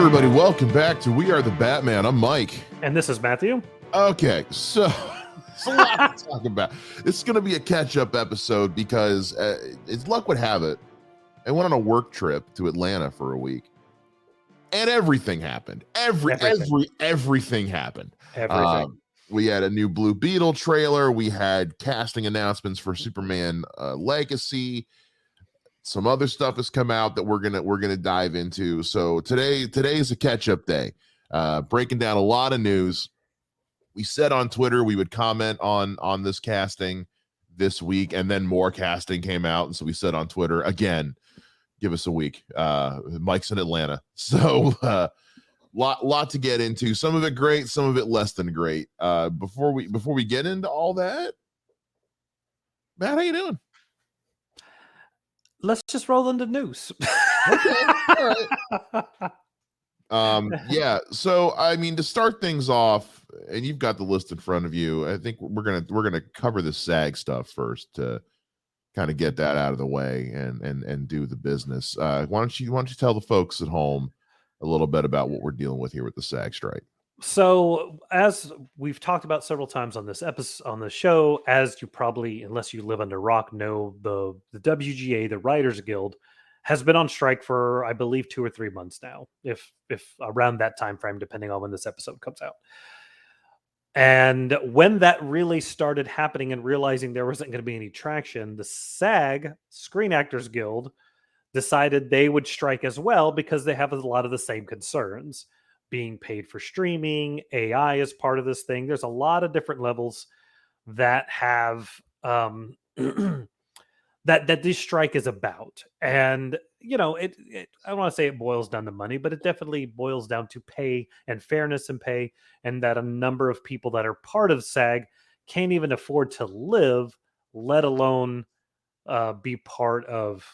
everybody, welcome back to We Are the Batman. I'm Mike. And this is Matthew. Okay, so it's a lot to talk about. It's going to be a catch-up episode because, as luck would have it, I went on a work trip to Atlanta for a week. And everything happened. Everything happened. Everything. We had a new Blue Beetle trailer. We had casting announcements for Superman Legacy. Some other stuff has come out that we're gonna dive into. So today's a catch-up day, breaking down a lot of news. We said on Twitter we would comment on this casting this week, and then more casting came out, and so we said on Twitter again, give us a week. Mike's in Atlanta, so lot to get into. Some of it great, some of it less than great. Before we get into all that, Matt, how you doing? Let's just roll into news. Okay, all right. Yeah. So I mean, to start things off, and you've got the list in front of you. I think we're gonna cover the SAG stuff first to kind of get that out of the way and do the business. Why don't you tell the folks at home a little bit about what we're dealing with here with the SAG strike? So, as we've talked about several times on this episode on the show, as you probably, unless you live under a rock, know, the WGA, the Writers Guild, has been on strike for, I believe, 2 or 3 months now, if around that time frame, depending on when this episode comes out. And when that really started happening and realizing there wasn't going to be any traction, the SAG, Screen Actors Guild, decided they would strike as well because they have a lot of the same concerns. Being paid for streaming, AI is part of this thing. There's a lot of different levels that have that this strike is about. And it I don't want to say it boils down to money, but it definitely boils down to pay and fairness in pay, and that a number of people that are part of SAG can't even afford to live, let alone be part of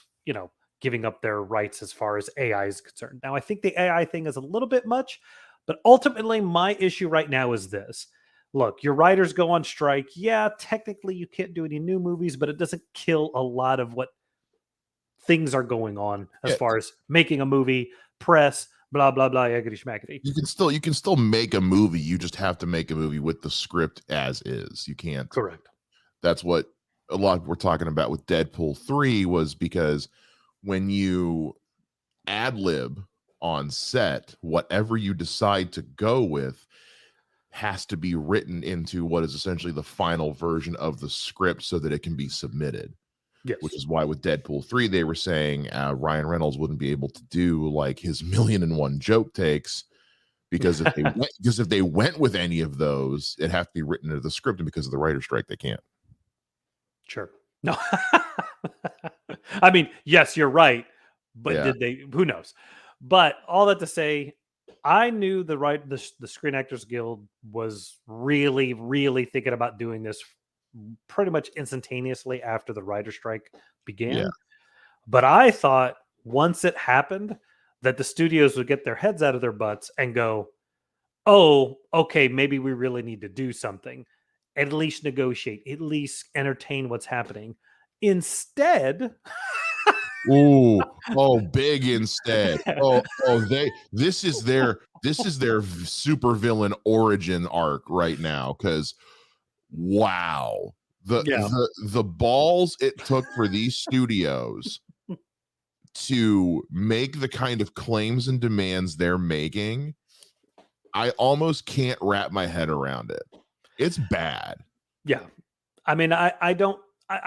giving up their rights as far as AI is concerned. Now, I think the AI thing is a little bit much, but ultimately my issue right now is this. Look, your writers go on strike. Yeah, technically you can't do any new movies, but it doesn't kill a lot of what things are going on as far as making a movie, press, blah, blah, blah, yaggity schmackety. You can still make a movie. You just have to make a movie with the script as is. You can't. Correct. That's what a lot we're talking about with Deadpool 3 was, because when you ad lib on set, whatever you decide to go with has to be written into what is essentially the final version of the script so that it can be submitted. Yes. Which is why with Deadpool 3, they were saying Ryan Reynolds wouldn't be able to do like his 1,000,001 joke takes because if they went with any of those, it'd have to be written into the script, and because of the writer's strike, they can't. Sure. No. I mean, yes, you're right. But Yeah. did they? Who knows? But all that to say, I knew the Screen Actors Guild was really, really thinking about doing this pretty much instantaneously after the writer strike began. Yeah. But I thought once it happened that the studios would get their heads out of their butts and go, oh, okay, maybe we really need to do something. At least negotiate, at least entertain what's happening. Instead, big instead. This is their super villain origin arc right now, because wow, the balls it took for these studios to make the kind of claims and demands they're making, I almost can't wrap my head around it. It's bad. Yeah. I mean, I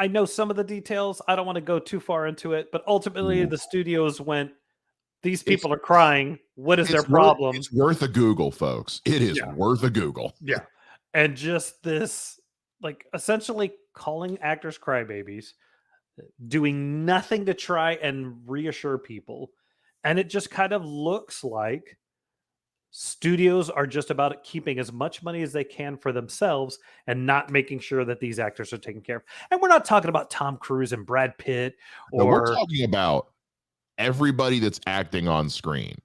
know some of the details. I don't want to go too far into it, but ultimately the studios went, these people are crying. What is their problem? It's worth a Google, folks. It is worth a Google. Yeah. And just this, like, essentially calling actors crybabies, doing nothing to try and reassure people. And it just kind of looks like studios are just about keeping as much money as they can for themselves and not making sure that these actors are taken care of. And we're not talking about Tom Cruise and Brad Pitt, or we're talking about everybody that's acting on screen.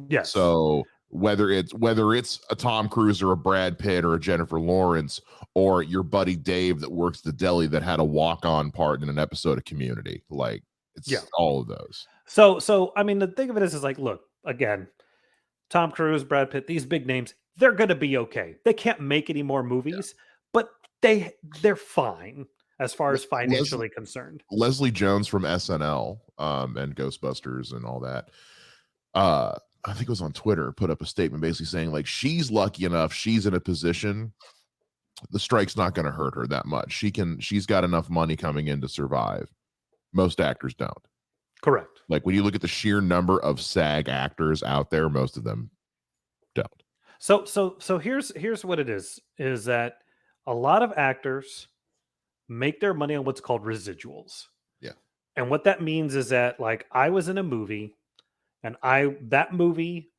Yes. So whether it's a Tom Cruise or a Brad Pitt or a Jennifer Lawrence, or your buddy Dave that works the deli that had a walk-on part in an episode of Community, like it's all of those. So I mean, the thing of it is like, look, again, Tom Cruise, Brad Pitt, these big names, they're going to be okay. They can't make any more movies, but they're fine as far as Leslie financially concerned. Leslie Jones from SNL and Ghostbusters and all that. I think it was on Twitter, put up a statement basically saying like she's lucky enough, she's in a position, the strike's not going to hurt her that much. She's got enough money coming in to survive. Most actors don't. Correct. Like when you look at the sheer number of SAG actors out there, most of them don't. So here's what it is that a lot of actors make their money on what's called residuals. Yeah. And what that means is that like I was in a movie and that movie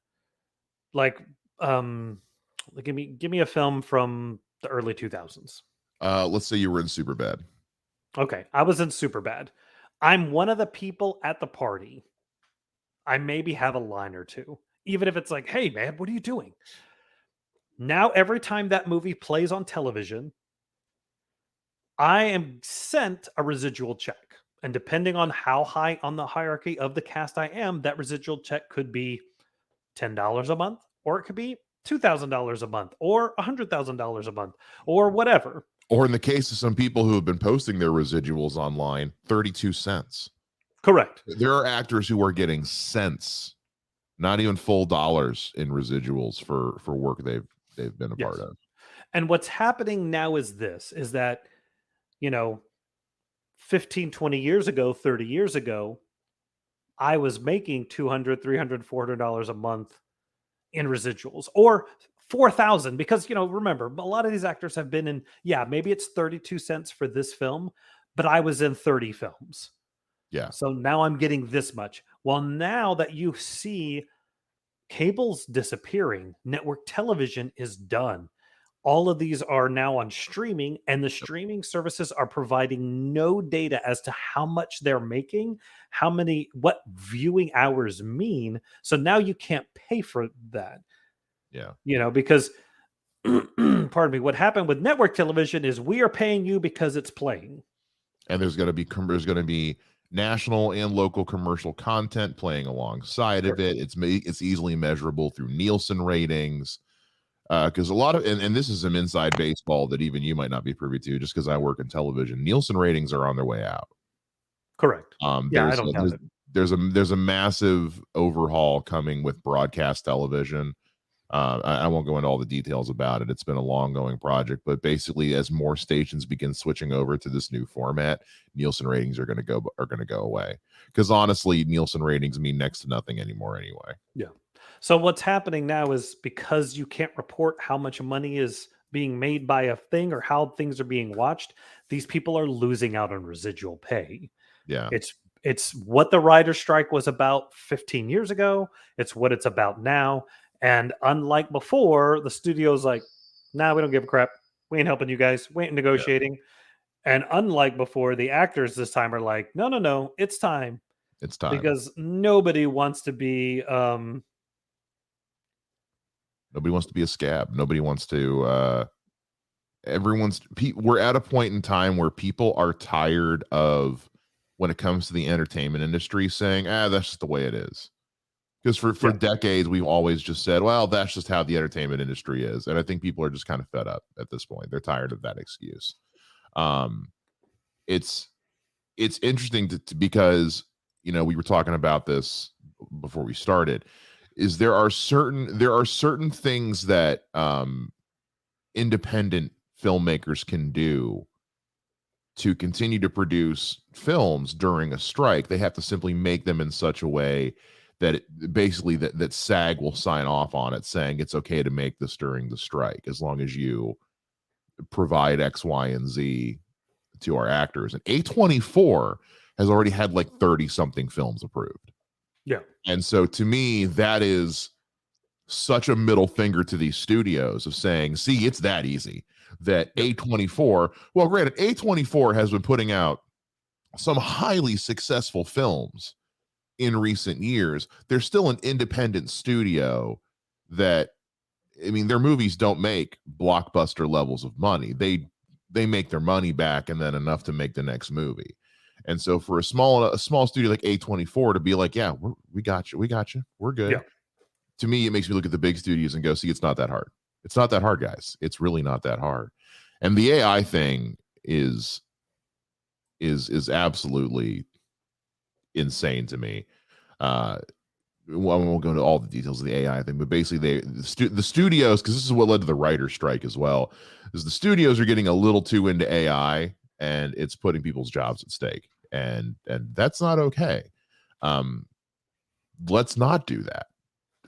like give me a film from the early 2000s. Let's say you were in Superbad. Okay, I was in Superbad. I'm one of the people at the party. I maybe have a line or two, even if it's like, "Hey man, what are you doing?" Now every time that movie plays on television, I am sent a residual check. And depending on how high on the hierarchy of the cast I am, that residual check could be $10 a month, or it could be $2,000 a month, or $100,000 a month, or whatever. Or in the case of some people who have been posting their residuals online, 32 cents. Correct. There are actors who are getting cents, not even full dollars in residuals for work they've been a part of. And what's happening now is that, 15, 20 years ago, 30 years ago, I was making $200, $300, $400 a month in residuals, or 4,000, because, remember, a lot of these actors have been in, maybe it's 32 cents for this film, but I was in 30 films. Yeah. So now I'm getting this much. Well, now that you see cable's disappearing, network television is done. All of these are now on streaming, and the streaming services are providing no data as to how much they're making, what viewing hours mean. So now you can't pay for that. Yeah. Because pardon me, what happened with network television is we are paying you because it's playing. And there's going to be national and local commercial content playing alongside of it. It's easily measurable through Nielsen ratings. Because a lot of and this is some inside baseball that even you might not be privy to, just because I work in television. Nielsen ratings are on their way out. Correct. I don't count it. There's a massive overhaul coming with broadcast television. I won't go into all the details about it. It's been a long going project, but basically, as more stations begin switching over to this new format, Nielsen ratings are going to go away. Because honestly, Nielsen ratings mean next to nothing anymore anyway. Yeah. So what's happening now is because you can't report how much money is being made by a thing or how things are being watched, these people are losing out on residual pay. Yeah. It's what the writer's strike was about 15 years ago. It's what it's about now. And unlike before, the studio's like, nah, we don't give a crap. We ain't helping you guys. We ain't negotiating. Yeah. And unlike before, the actors this time are like, no, it's time. It's time. Because nobody wants to be nobody wants to be a scab. Nobody wants to we're at a point in time where people are tired of, when it comes to the entertainment industry, saying, that's just the way it is. Because for decades, we've always just said, well, that's just how the entertainment industry is. And I think people are just kind of fed up at this point. They're tired of that excuse. It's interesting because, we were talking about this before we started, is there are certain things that independent filmmakers can do to continue to produce films during a strike. They have to simply make them in such a way that that SAG will sign off on it, saying it's okay to make this during the strike, as long as you provide X, Y, and Z to our actors. And A24 has already had like 30 something films approved. Yeah. And so to me, that is such a middle finger to these studios of saying, see, it's that easy. That A24, well, granted, A24 has been putting out some highly successful films in recent years. They're still an independent studio that, their movies don't make blockbuster levels of money. They make their money back and then enough to make the next movie. And so for a small studio like A24 to be like, yeah, we got you, we're good. Yeah. to me, it makes me look at the big studios and go, see, it's not that hard. It's not that hard, guys. It's really not that hard. And the AI thing is absolutely insane to me. Well, I won't go into all the details of the AI thing, but basically the studios, because this is what led to the writer's strike as well, is the studios are getting a little too into AI and it's putting people's jobs at stake. And that's not okay. Let's not do that.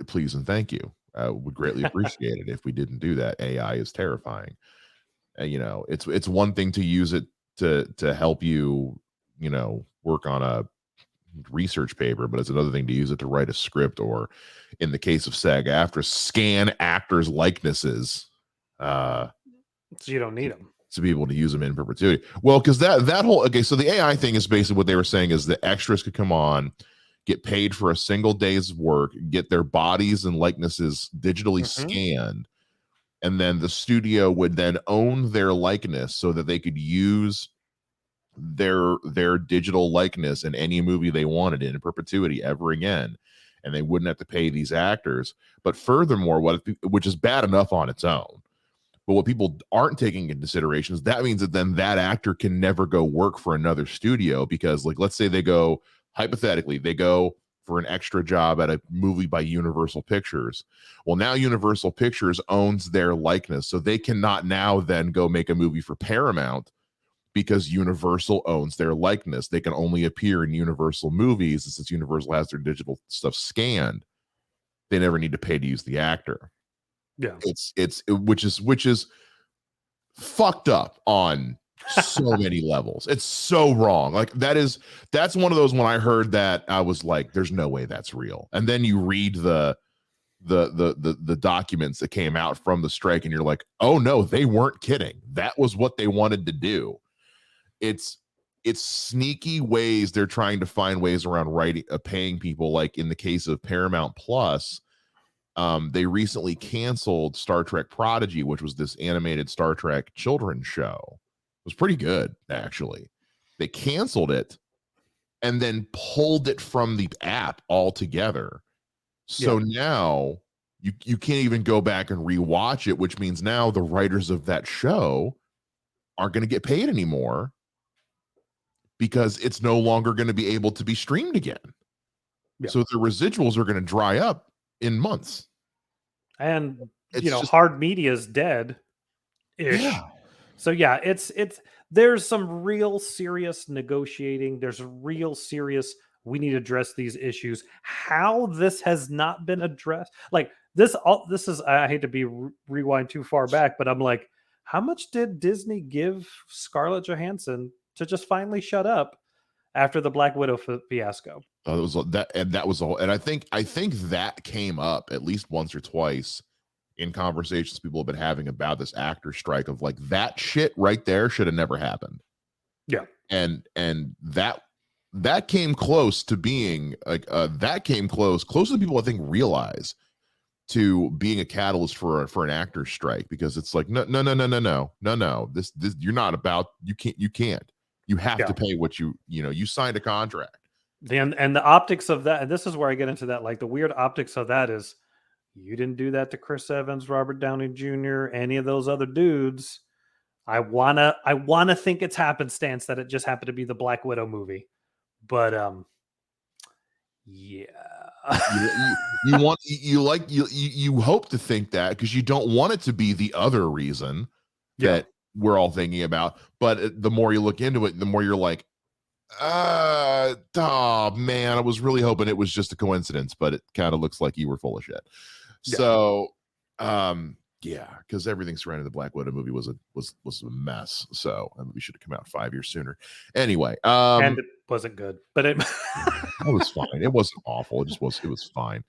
Please and thank you. Would greatly appreciate it if we didn't do that. AI is terrifying. You know, it's one thing to use it to help you, you know, work on a research paper, but it's another thing to use it to write a script, or in the case of SAG-AFTRA, scan actors' likenesses. So you don't need them to be able to use them in perpetuity. Well, because that whole so the AI thing is basically what they were saying is the extras could come on, get paid for a single day's work, get their bodies and likenesses digitally scanned, and then the studio would then own their likeness so that they could use their digital likeness in any movie they wanted in perpetuity ever again, and they wouldn't have to pay these actors. But furthermore, which is bad enough on its own, but what people aren't taking into consideration is that means that then that actor can never go work for another studio, because, like, let's say they go, hypothetically, they go for an extra job at a movie by Universal Pictures. Well, now Universal Pictures owns their likeness, so they cannot now then go make a movie for Paramount because Universal owns their likeness. They can only appear in Universal movies, and since Universal has their digital stuff scanned, they never need to pay to use the actor. Yeah, which is fucked up on so many levels. It's so wrong. Like, that's one of those, when I heard that, I was like, there's no way that's real. And then you read the documents that came out from the strike, and you're like, oh no, they weren't kidding. That was what they wanted to do. It's sneaky ways they're trying to find ways around paying people. Like in the case of Paramount Plus, they recently canceled Star Trek Prodigy, which was this animated Star Trek children's show. It was pretty good, actually. They canceled it and then pulled it from the app altogether. So now you can't even go back and rewatch it, which means now the writers of that show aren't going to get paid anymore because it's no longer going to be able to be streamed again. So the residuals are going to dry up in months. And hard media is dead ish. Yeah. So there's some real serious negotiating. There's real serious, we need to address these issues. How this has not been addressed, like this is, I hate to be rewind too far back, but I'm like, how much did Disney give Scarlett Johansson to just finally shut up after the Black Widow fiasco? It was that was all, and I think that came up at least once or twice in conversations people have been having about this actor strike, of like, that shit right there should have never happened. Yeah, and that came close to being like that came close to people I think realize to being a catalyst for an actor strike, because it's like no, this you're not about, you can't you have to pay what you signed a contract. And the optics of that, and this is where I get into that, like the weird optics of that is, you didn't do that to Chris Evans, Robert Downey Jr., any of those other dudes. I wanna think it's happenstance that it just happened to be the Black Widow movie, but yeah. You hope to think that, because you don't want it to be the other reason that we're all thinking about. But the more you look into it, the more you're like, oh man, I was really hoping it was just a coincidence, but it kind of looks like you were full of shit. So because everything surrounding the Black Widow movie was a mess. So that movie should have come out 5 years sooner. Anyway, and it wasn't good, but it was fine. It wasn't awful. It was fine.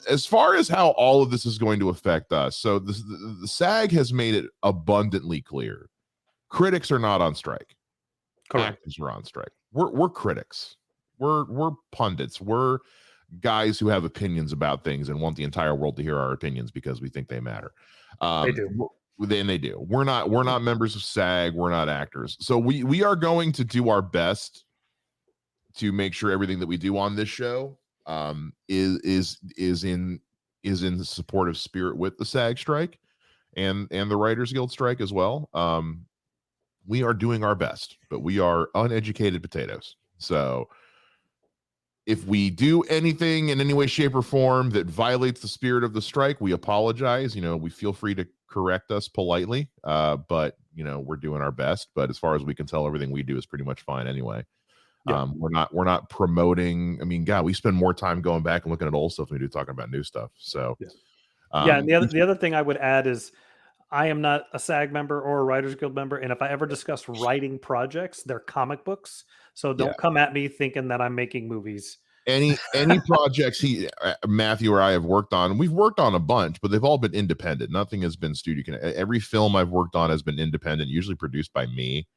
As far as how all of this is going to affect us, so the SAG has made it abundantly clear: critics are not on strike. Correct. Actors are on strike. We're critics. We're pundits. We're guys who have opinions about things and want the entire world to hear our opinions because we think they matter. They do. They do. We're not members of SAG. We're not actors. So we are going to do our best to make sure everything that we do on this show is in is in the supportive spirit with the SAG strike and the Writers Guild strike as well. We are doing our best, but we are uneducated potatoes. So if we do anything in any way, shape, or form that violates the spirit of the strike, we apologize. We feel free to correct us politely, but we're doing our best. But as far as we can tell, everything we do is pretty much fine anyway. Yeah. We're not promoting. I mean, God, we spend more time going back and looking at old stuff than we do talking about new stuff. So, Yeah. And um, the other thing I would add is I am not a SAG member or a Writers Guild member, and if I ever discuss writing projects, they're comic books. So yeah, don't come at me thinking that I'm making movies. any projects Matthew or I have worked on, we've worked on a bunch, but they've all been independent. Nothing has been studio. Every film I've worked on has been independent, usually produced by me.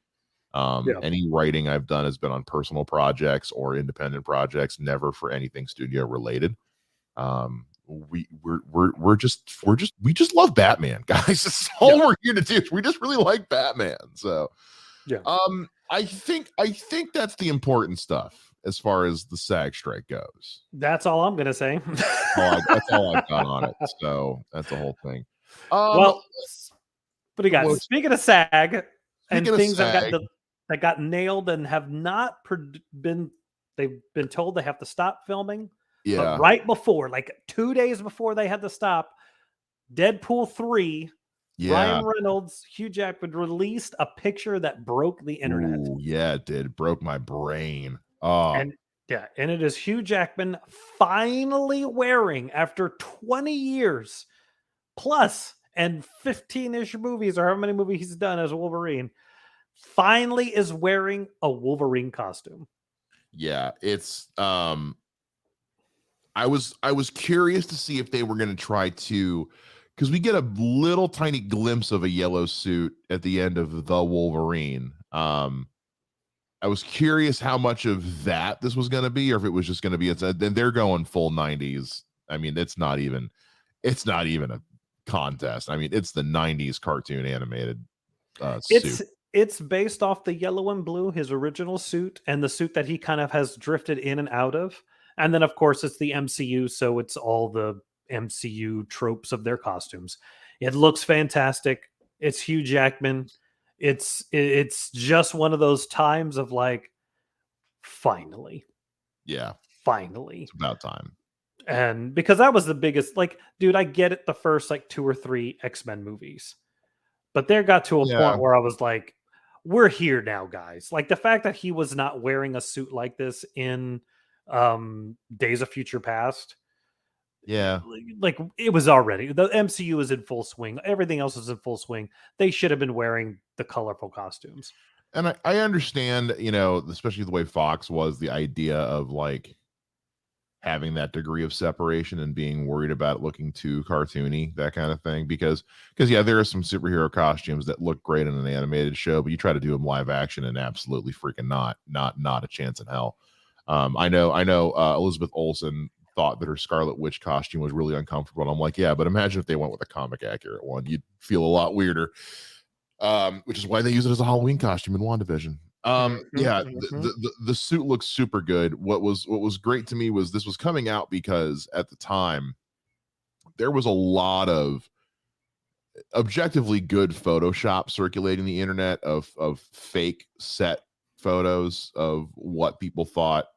Yeah. Any writing I've done has been on personal projects or independent projects, never for anything studio related. We just love Batman, guys. That's all we're here to do. We just really like Batman. So Yeah. I think that's the important stuff as far as the SAG strike goes. That's all I'm gonna say. That's all I've got on it. So that's the whole thing. Well, what do you got? well, Speaking of SAG and speaking of things SAG, that got nailed and have not they've been told they have to stop filming. yeah, But right before, like 2 days before they had to stop, Deadpool 3, yeah. Ryan Reynolds, Hugh Jackman released a picture that broke the internet. Ooh, yeah, it did. It broke my brain. Oh, And it is Hugh Jackman finally wearing, after 20 years plus and 15-ish movies, or however many movies he's done as Wolverine, finally is wearing a Wolverine costume. yeah. It's I was curious to see if they were going to try to, because we get a little tiny glimpse of a yellow suit at the end of the Wolverine. I was curious how much of that this was going to be, or if it was just going to be. Then they're going full 90s. I mean, it's not even a contest. I mean, it's the 90s cartoon animated suit. It's based off the yellow and blue, his original suit, and the suit that he kind of has drifted in and out of. And then, of course, it's the MCU, so it's all the MCU tropes of their costumes. It looks fantastic. It's Hugh Jackman. It's just one of those times of like, finally. Yeah, Finally. it's about time. And because that was the biggest, like, dude, I get it, the first like 2 or 3 X-Men movies. But there got to a point where I was like, we're here now, guys. Like the fact that he was not wearing a suit like this in Days of Future Past. Yeah. Like it was already, the MCU is in full swing. Everything else is in full swing. They should have been wearing the colorful costumes. And I understand, especially the way Fox was, the idea of like having that degree of separation and being worried about it looking too cartoony, that kind of thing. Because yeah, there are some superhero costumes that look great in an animated show, but you try to do them live action and absolutely freaking not a chance in hell. I know Elizabeth Olsen thought that her Scarlet Witch costume was really uncomfortable. And I'm like, yeah, but imagine if they went with a comic accurate one, you'd feel a lot weirder. Which is why they use it as a Halloween costume in WandaVision. Yeah, the suit looks super good. What was great to me was this was coming out because at the time there was a lot of objectively good Photoshop circulating the internet of fake set photos of what people thought,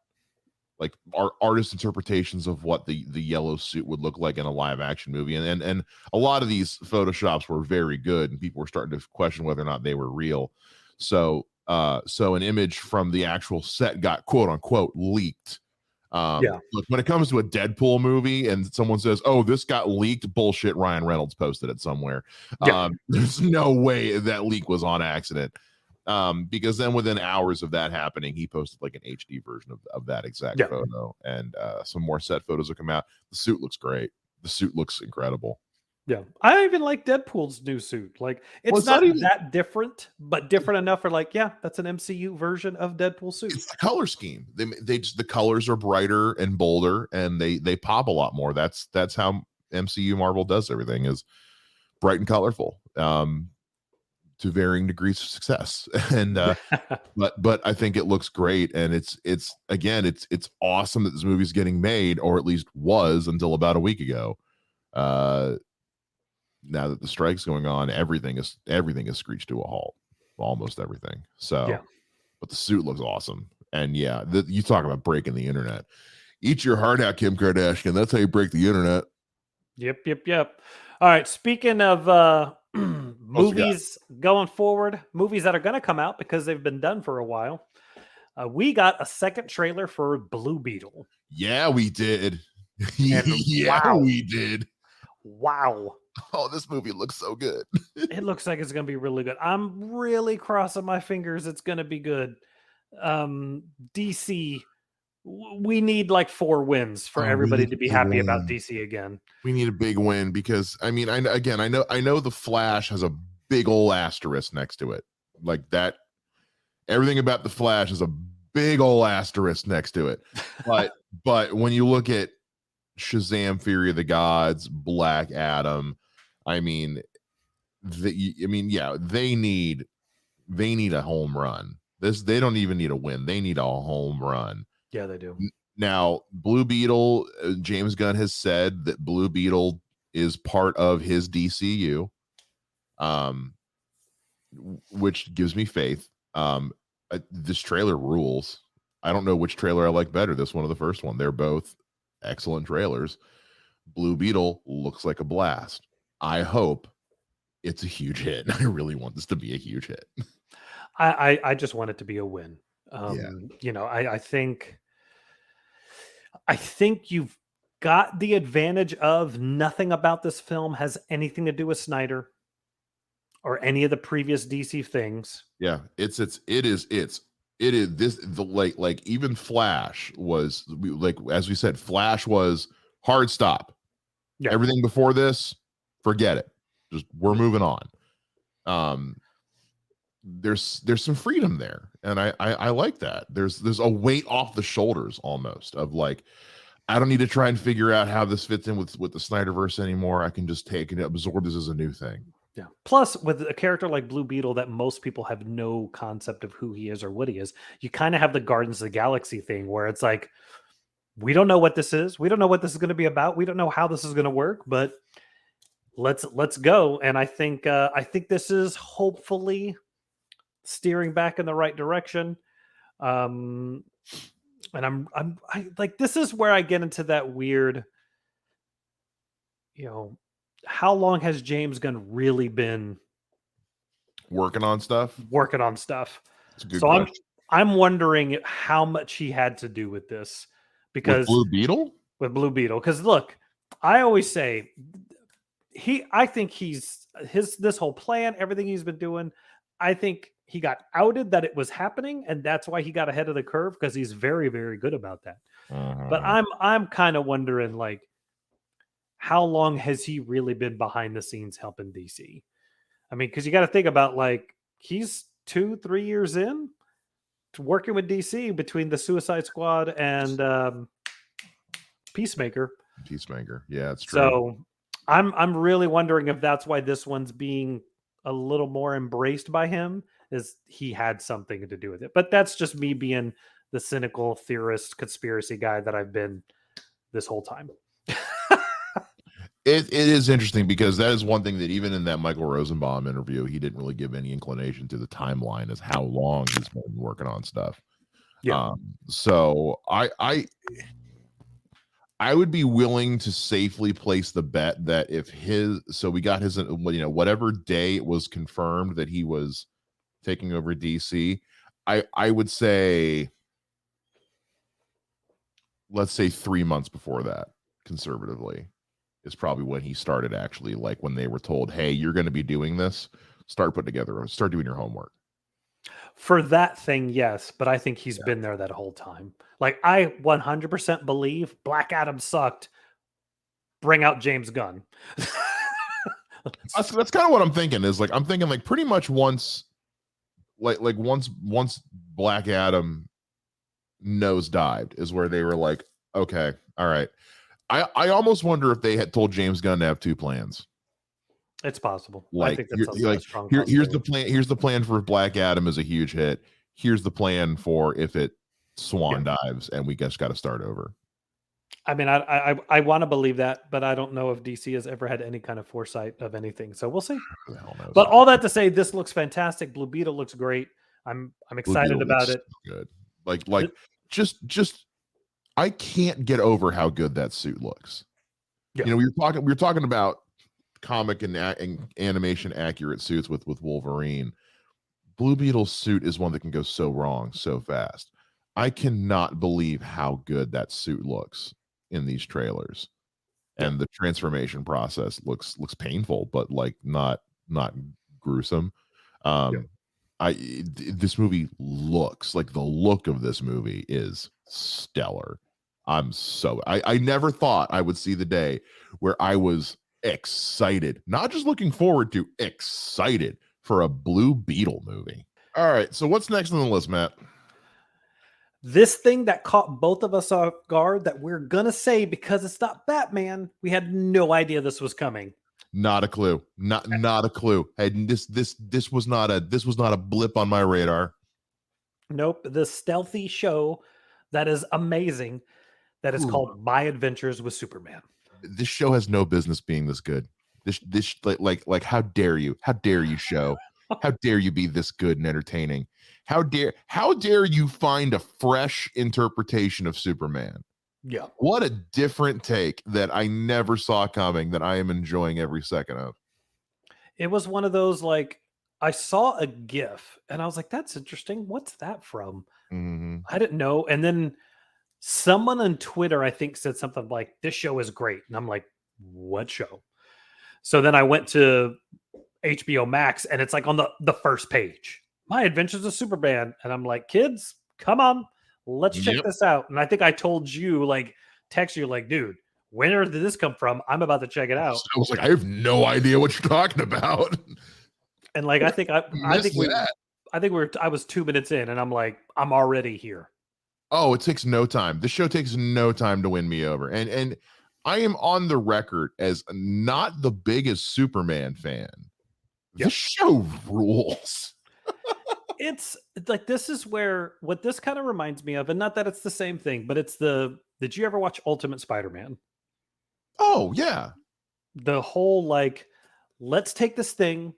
like artist interpretations of what the yellow suit would look like in a live action movie. And a lot of these Photoshops were very good, and people were starting to question whether or not they were real. So an image from the actual set got quote unquote leaked. Look, when it comes to a Deadpool movie and someone says, "Oh, this got leaked," bullshit. Ryan Reynolds posted it somewhere. There's no way that leak was on accident. Because then within hours of that happening, he posted like an HD version of that exact photo, and some more set photos will come out. The suit looks great. The suit looks incredible. Yeah, I even like Deadpool's new suit. Like, it's not even that different, but different enough for like, yeah, that's an MCU version of Deadpool suit. It's the color scheme. They just, the colors are brighter and bolder, and they pop a lot more. That's how MCU Marvel does everything, is bright and colorful. To varying degrees of success. And but I think it looks great, and it's awesome that this movie's getting made, or at least was until about a week ago. Uh, now that the strike's going on, everything is screeched to a halt, almost everything. So, Yeah. but the suit looks awesome, and yeah, you talk about breaking the internet. Eat your heart out, Kim Kardashian. That's how you break the internet. Yep. All right. Speaking of movies going forward, movies that are going to come out because they've been done for a while. We got a second trailer for Blue Beetle. Yeah, we did. And Yeah, wow. we did. Wow. Oh, this movie looks so good. It looks like it's going to be really good. I'm really crossing my fingers it's going to be good. DC, we need like 4 wins for everybody to be happy about DC again. We need a big win because I mean, I know the Flash has a big old asterisk next to it, like that. Everything about the Flash is a big old asterisk next to it, but when you look at Shazam, Fury of the Gods, Black Adam, I mean, they need a home run. They don't even need a win; they need a home run. Yeah, they do. Now, Blue Beetle, James Gunn has said that Blue Beetle is part of his DCU, which gives me faith. This trailer rules. I don't know which trailer I like better, this one or the first one. They're both excellent trailers. Blue Beetle looks like a blast. I hope it's a huge hit. I really want this to be a huge hit. I just want it to be a win. You know, I think you've got the advantage of nothing about this film has anything to do with Snyder or any of the previous DC things. Yeah, it is this the like even Flash was like, as we said, Flash was hard stop. Yeah. Everything before this, forget it. Just we're moving on. There's some freedom there, and I like that. There's a weight off the shoulders almost of like, I don't need to try and figure out how this fits in with the Snyderverse anymore. I can just take and absorb this as a new thing. Yeah. Plus, with a character like Blue Beetle that most people have no concept of who he is or what he is, you kind of have the Guardians of the Galaxy thing where it's like, we don't know what this is. We don't know what this is going to be about. We don't know how this is going to work, but let's go. And I think this is hopefully steering back in the right direction. And I like, this is where I get into that weird, you know, how long has James Gunn really been working on stuff? It's a good question. I'm wondering how much he had to do with this, because with Blue Beetle. Because look, I always say I think this whole plan, everything he's been doing, I think he got outed that it was happening, and that's why he got ahead of the curve, because he's very, very good about that. But I'm kind of wondering, like, how long has he really been behind the scenes helping DC? I mean, because you got to think about, like, he's 2-3 years in to working with DC between the Suicide Squad and Peacemaker. Yeah, it's true. So I'm really wondering if that's why this one's being a little more embraced by him, is he had something to do with it. But that's just me being the cynical theorist, conspiracy guy that I've been this whole time. It is interesting, because that is one thing that even in that Michael Rosenbaum interview, he didn't really give any inclination to the timeline as how long he's been working on stuff. Yeah. So I would be willing to safely place the bet that if we got his, whatever day it was confirmed that he was taking over DC, I would say, let's say 3 months before that, conservatively, is probably when he started actually, like, when they were told, hey, you're going to be doing this, start doing your homework. For that thing, yes, but I think he's been there that whole time. Like, I 100% believe Black Adam sucked. Bring out James Gunn. That's kind of what I'm thinking. Is like, I'm thinking like pretty much once Black Adam nosedived is where they were like, okay, all right. I almost wonder if they had told James Gunn to have 2 plans. It's possible. Like, I think that's here's the plan. Here's the plan for if Black Adam is a huge hit. Here's the plan for if it swan dives and we just got to start over. I mean, I want to believe that, but I don't know if DC has ever had any kind of foresight of anything. So we'll see. Who the hell knows, But man? all that to say, this looks fantastic. Blue Beetle looks great. I'm Blue excited Beetle about looks it. so good. Like Th- just I can't get over how good that suit looks. Yeah. You know, we were talking about comic and animation accurate suits with Wolverine. Blue Beetle's suit is one that can go so wrong so fast. I cannot believe how good that suit looks in these trailers. Yeah. And the transformation process looks painful, but like not gruesome. Yeah. Um this movie looks like, the look of this movie is stellar. I never thought I would see the day where I was excited, not just looking forward to, excited for a Blue Beetle movie. All right, so what's next on the list, Matt? This thing that caught both of us off guard that we're gonna say because it's not Batman. We had no idea this was coming. Not a clue. Not a clue. And this was not a blip on my radar. Nope. The stealthy show that is amazing that is Ooh. called My Adventures with Superman. This show has no business being this good. This like how dare you? How dare you, show? How dare you be this good and entertaining? How dare you find a fresh interpretation of Superman? Yeah. What a different take that I never saw coming, that I am enjoying every second of. It was one of those, like, I saw a GIF and I was like, that's interesting. What's that from? Mm-hmm. I didn't know. And then someone on Twitter, I think, said something like, this show is great. And I'm like, what show? So then I went to HBO Max and it's like on the first page, My Adventures of Superman. And I'm like, kids, come on, let's check Yep. this out. And I think I told you, like, text you, like, dude, where did this come from? I'm about to check it out. I was like, I have no idea what you're talking about. And like, I think That. I was 2 minutes in and I'm like, I'm already here. Oh, it takes no time. This show takes no time to win me over. And I am on the record as not the biggest Superman fan. This show rules. It's like, this is where what this kind of reminds me of, and not that it's the same thing, but it's did you ever watch Ultimate Spider-Man? Oh, yeah. The whole, like, let's take this thing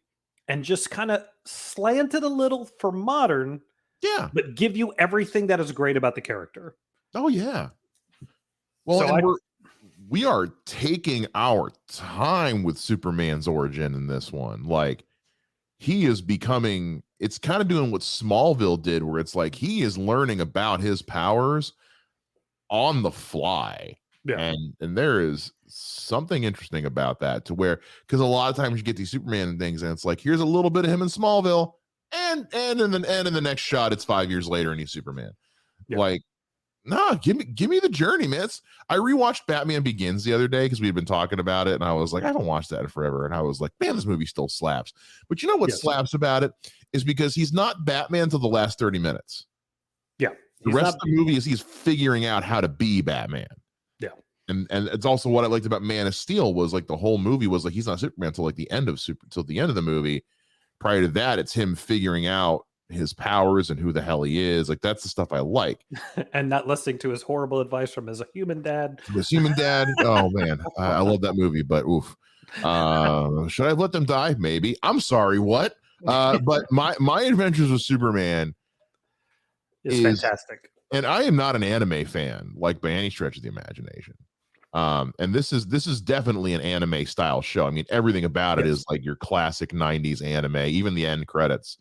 and just kind of slant it a little for modern, Yeah. but give you everything that is great about the character. Oh, yeah. Well, So and we are taking our time with Superman's origin in this one. Like, he is becoming, it's kind of doing what Smallville did, where it's like he is learning about his powers on the fly. Yeah. And there is something interesting about that, to where, because a lot of times you get these Superman things and it's like, here's a little bit of him in Smallville, and in the next shot it's 5 years later and he's Superman. Yeah. Like, nah, give me the journey, man. I rewatched Batman Begins the other day because we had been talking about it, and I was like, I haven't watched that in forever, and I was like, man, this movie still slaps. But you know what slaps about it is because he's not Batman till the last 30 minutes. Yeah. The rest of the movie is he's figuring out how to be Batman. Yeah. And it's also what I liked about Man of Steel, was like the whole movie was like he's not Superman till like the end of the movie. Prior to that, it's him figuring out his powers and who the hell he is. Like, that's the stuff I like. And not listening to his horrible advice from his human dad. His human dad. Oh man, I love that movie, but oof. Should I have let them die? Maybe. I'm sorry. What? But my Adventures with Superman is fantastic. And I am not an anime fan, like, by any stretch of the imagination. And this is definitely an anime style show. I mean, everything about it is like your classic 90s anime, even the end credits.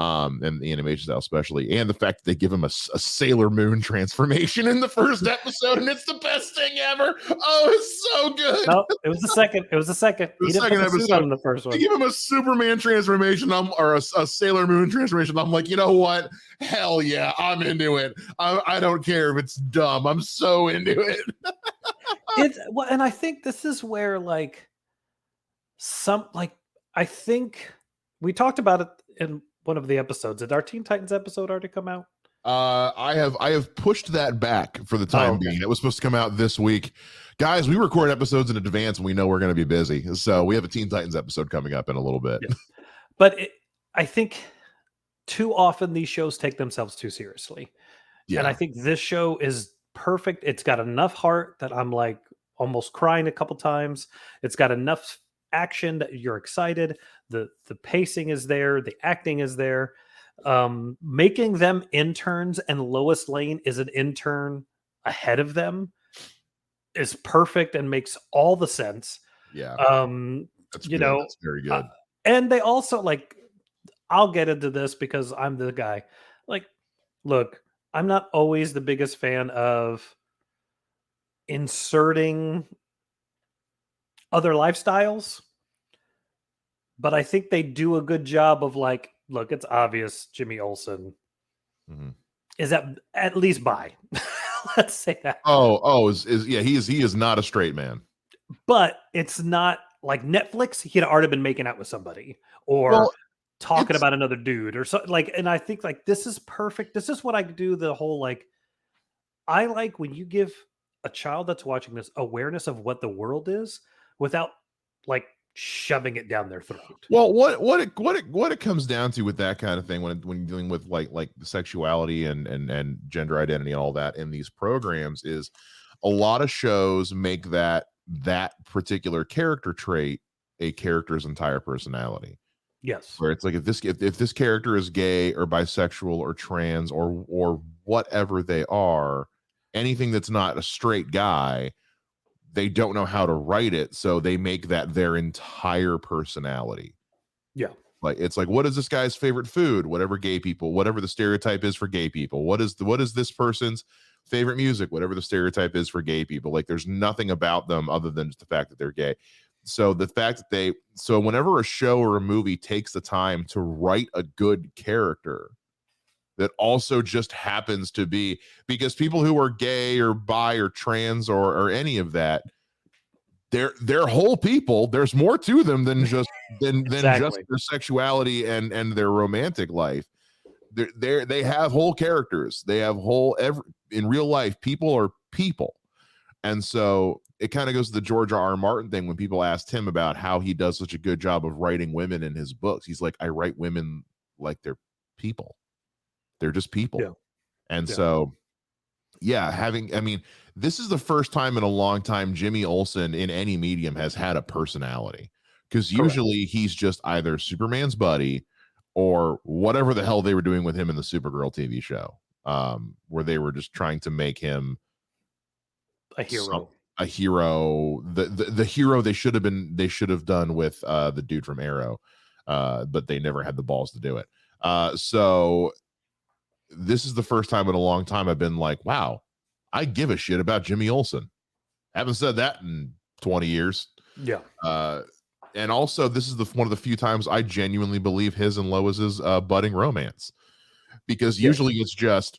And the animation style especially, and the fact that they give him a Sailor Moon transformation in the first episode, and it's the best thing ever. Oh, it's so good. No, it was the second. The second episode in the first one. They give him a Superman transformation, or a Sailor Moon transformation. I'm like, you know what? Hell yeah, I'm into it. I don't care if it's dumb. I'm so into it. And I think this is where, like, I think we talked about it in one of the episodes. Did our Teen Titans episode already come out? I have pushed that back for the time being. It was supposed to come out this week. Guys, we record episodes in advance and we know we're going to be busy. So we have a Teen Titans episode coming up in a little bit. Yeah. But I think too often these shows take themselves too seriously. Yeah. And I think this show is perfect. It's got enough heart that I'm like almost crying a couple times. It's got enough action that you're excited. The pacing is there, the acting is there. Making them interns and Lois Lane is an intern ahead of them is perfect and makes all the sense. Yeah, Um, that's you good. know, That's very uh, good. and they also like, I'll get into this because I'm the guy. Like, look, I'm not always the biggest fan of inserting other lifestyles, but I think they do a good job of like, look, it's obvious Jimmy Olsen Mhm. is at least bi. Let's say that. Yeah, he is not a straight man. But it's not like Netflix. He'd already been making out with somebody or Well, talking it's about another dude or so like, and I think like this is perfect. This is what I do the whole like, I like when you give a child that's watching this awareness of what the world is without like shoving it down their throat. well, what it comes down to with that kind of thing when you're dealing with like sexuality and gender identity and all that in these programs is a lot of shows make that particular character trait a character's entire personality. Yes. Where it's like if this character is gay or bisexual or trans or whatever they are, anything that's not a straight guy, they don't know how to write it, so they make that their entire personality. Yeah. Like it's like, what is this guy's favorite food? Whatever gay people, whatever the stereotype is for gay people. What is this person's favorite music? Whatever the stereotype is for gay people. Like there's nothing about them other than just the fact that they're gay. So the fact that so whenever a show or a movie takes the time to write a good character that also just happens to be, because people who are gay or bi or trans or any of that, they're whole people. There's more to them than just than just Exactly. their sexuality and their romantic life. They have whole characters. They have in real life, people are people. And so it kind of goes to the George R. R. Martin thing when people asked him about how he does such a good job of writing women in his books. He's like, I write women like they're people. They're just people. Yeah. And Yeah. so yeah, I mean, this is the first time in a long time Jimmy Olsen in any medium has had a personality, because Correct. usually he's just either Superman's buddy or whatever the hell they were doing with him in the Supergirl TV show, where they were just trying to make him A hero. a hero, the hero they should have done with the dude from Arrow, but they never had the balls to do it. So this is the first time in a long time I've been like, wow, I give a shit about Jimmy Olsen. Haven't said that in 20 years. Yeah. And also, this is one of the few times I genuinely believe his and Lois's budding romance, because usually it's just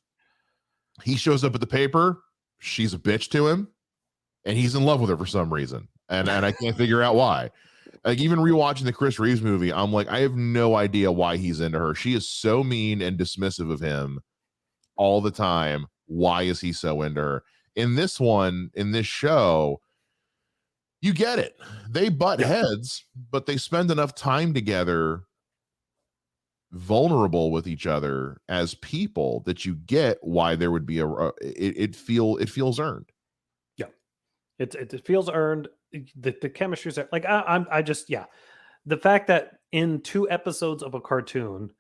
he shows up at the paper, she's a bitch to him, and he's in love with her for some reason, and I can't figure out why. Like even rewatching the Chris Reeves movie, I'm like, I have no idea why he's into her. She is so mean and dismissive of him all the time. Why is he so into her? In this show, you get it. They butt heads, but they spend enough time together, vulnerable with each other as people, that you get why there would be it feels earned. Yeah. It feels earned. The chemistry's there. Like I just the fact that in 2 episodes of a cartoon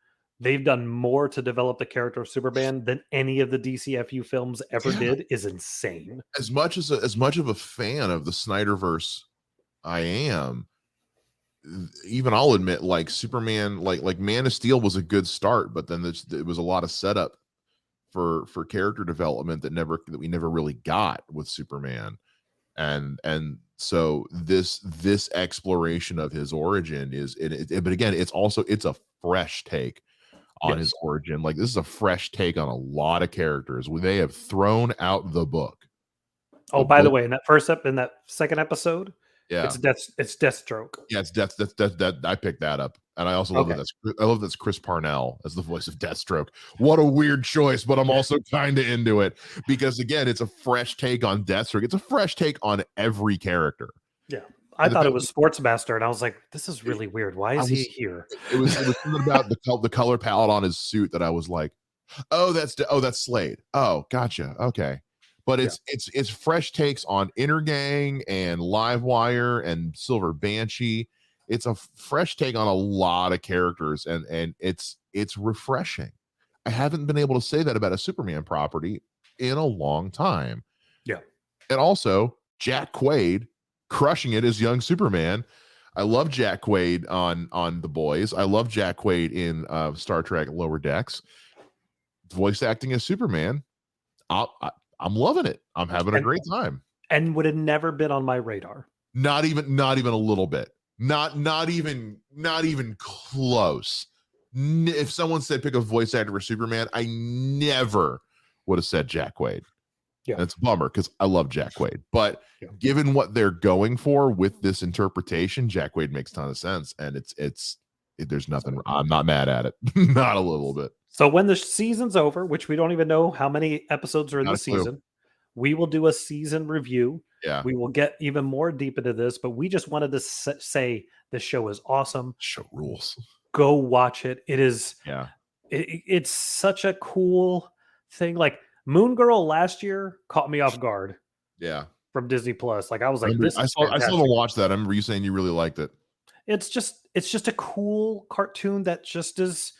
they've done more to develop the character of Superman than any of the DCFU films ever did is insane. As much of a fan of the Snyderverse I am, even I'll admit, like Superman, like Man of Steel was a good start, but then it was a lot of setup for character development that we never really got with Superman. And so this exploration of his origin is but again, it's a fresh take on his origin. Like this is a fresh take on a lot of characters. They have thrown out the book. Oh, by the way, in that second episode, Yeah, it's Deathstroke. yeah, it's that I picked that up, and I also love that's Chris Parnell as the voice of Deathstroke. What a weird choice, but I'm also kind of into it because again, it's a fresh take on Deathstroke. It's a fresh take on every character. Yeah. I thought it was Sportsmaster, and I was like, "This is really weird. Why is he here?" It was something about the color palette on his suit that I was like, "Oh, that's Slade. Oh, gotcha. Okay." but Yeah. it's fresh takes on Inner Gang and Livewire and Silver Banshee. It's a fresh take on a lot of characters, and it's refreshing. I haven't been able to say that about a Superman property in a long time. Yeah. And also Jack Quaid crushing it as young Superman. I love Jack Quaid on The Boys. I love Jack Quaid in Star Trek Lower Decks. Voice acting as Superman. I'm loving it. I'm having a great time. And would have never been on my radar. Not even a little bit. Not even close. If someone said pick a voice actor for Superman, I never would have said Jack Quaid. Yeah. And it's a bummer because I love Jack Quaid. But Yeah. given what they're going for with this interpretation, Jack Quaid makes a ton of sense. And there's nothing. I'm not mad at it. Not a little bit. So when the season's over, which we don't even know how many episodes are in Not the a clue. season, we will do a season review. Yeah. We will get even more deep into this, but we just wanted to say this show is awesome. Show rules. Go watch it. It is. Yeah. It's such a cool thing. Like Moon Girl last year caught me off guard. Yeah. From Disney Plus. Like I was like, I still haven't watched that. I remember you saying you really liked it. It's just a cool cartoon that just is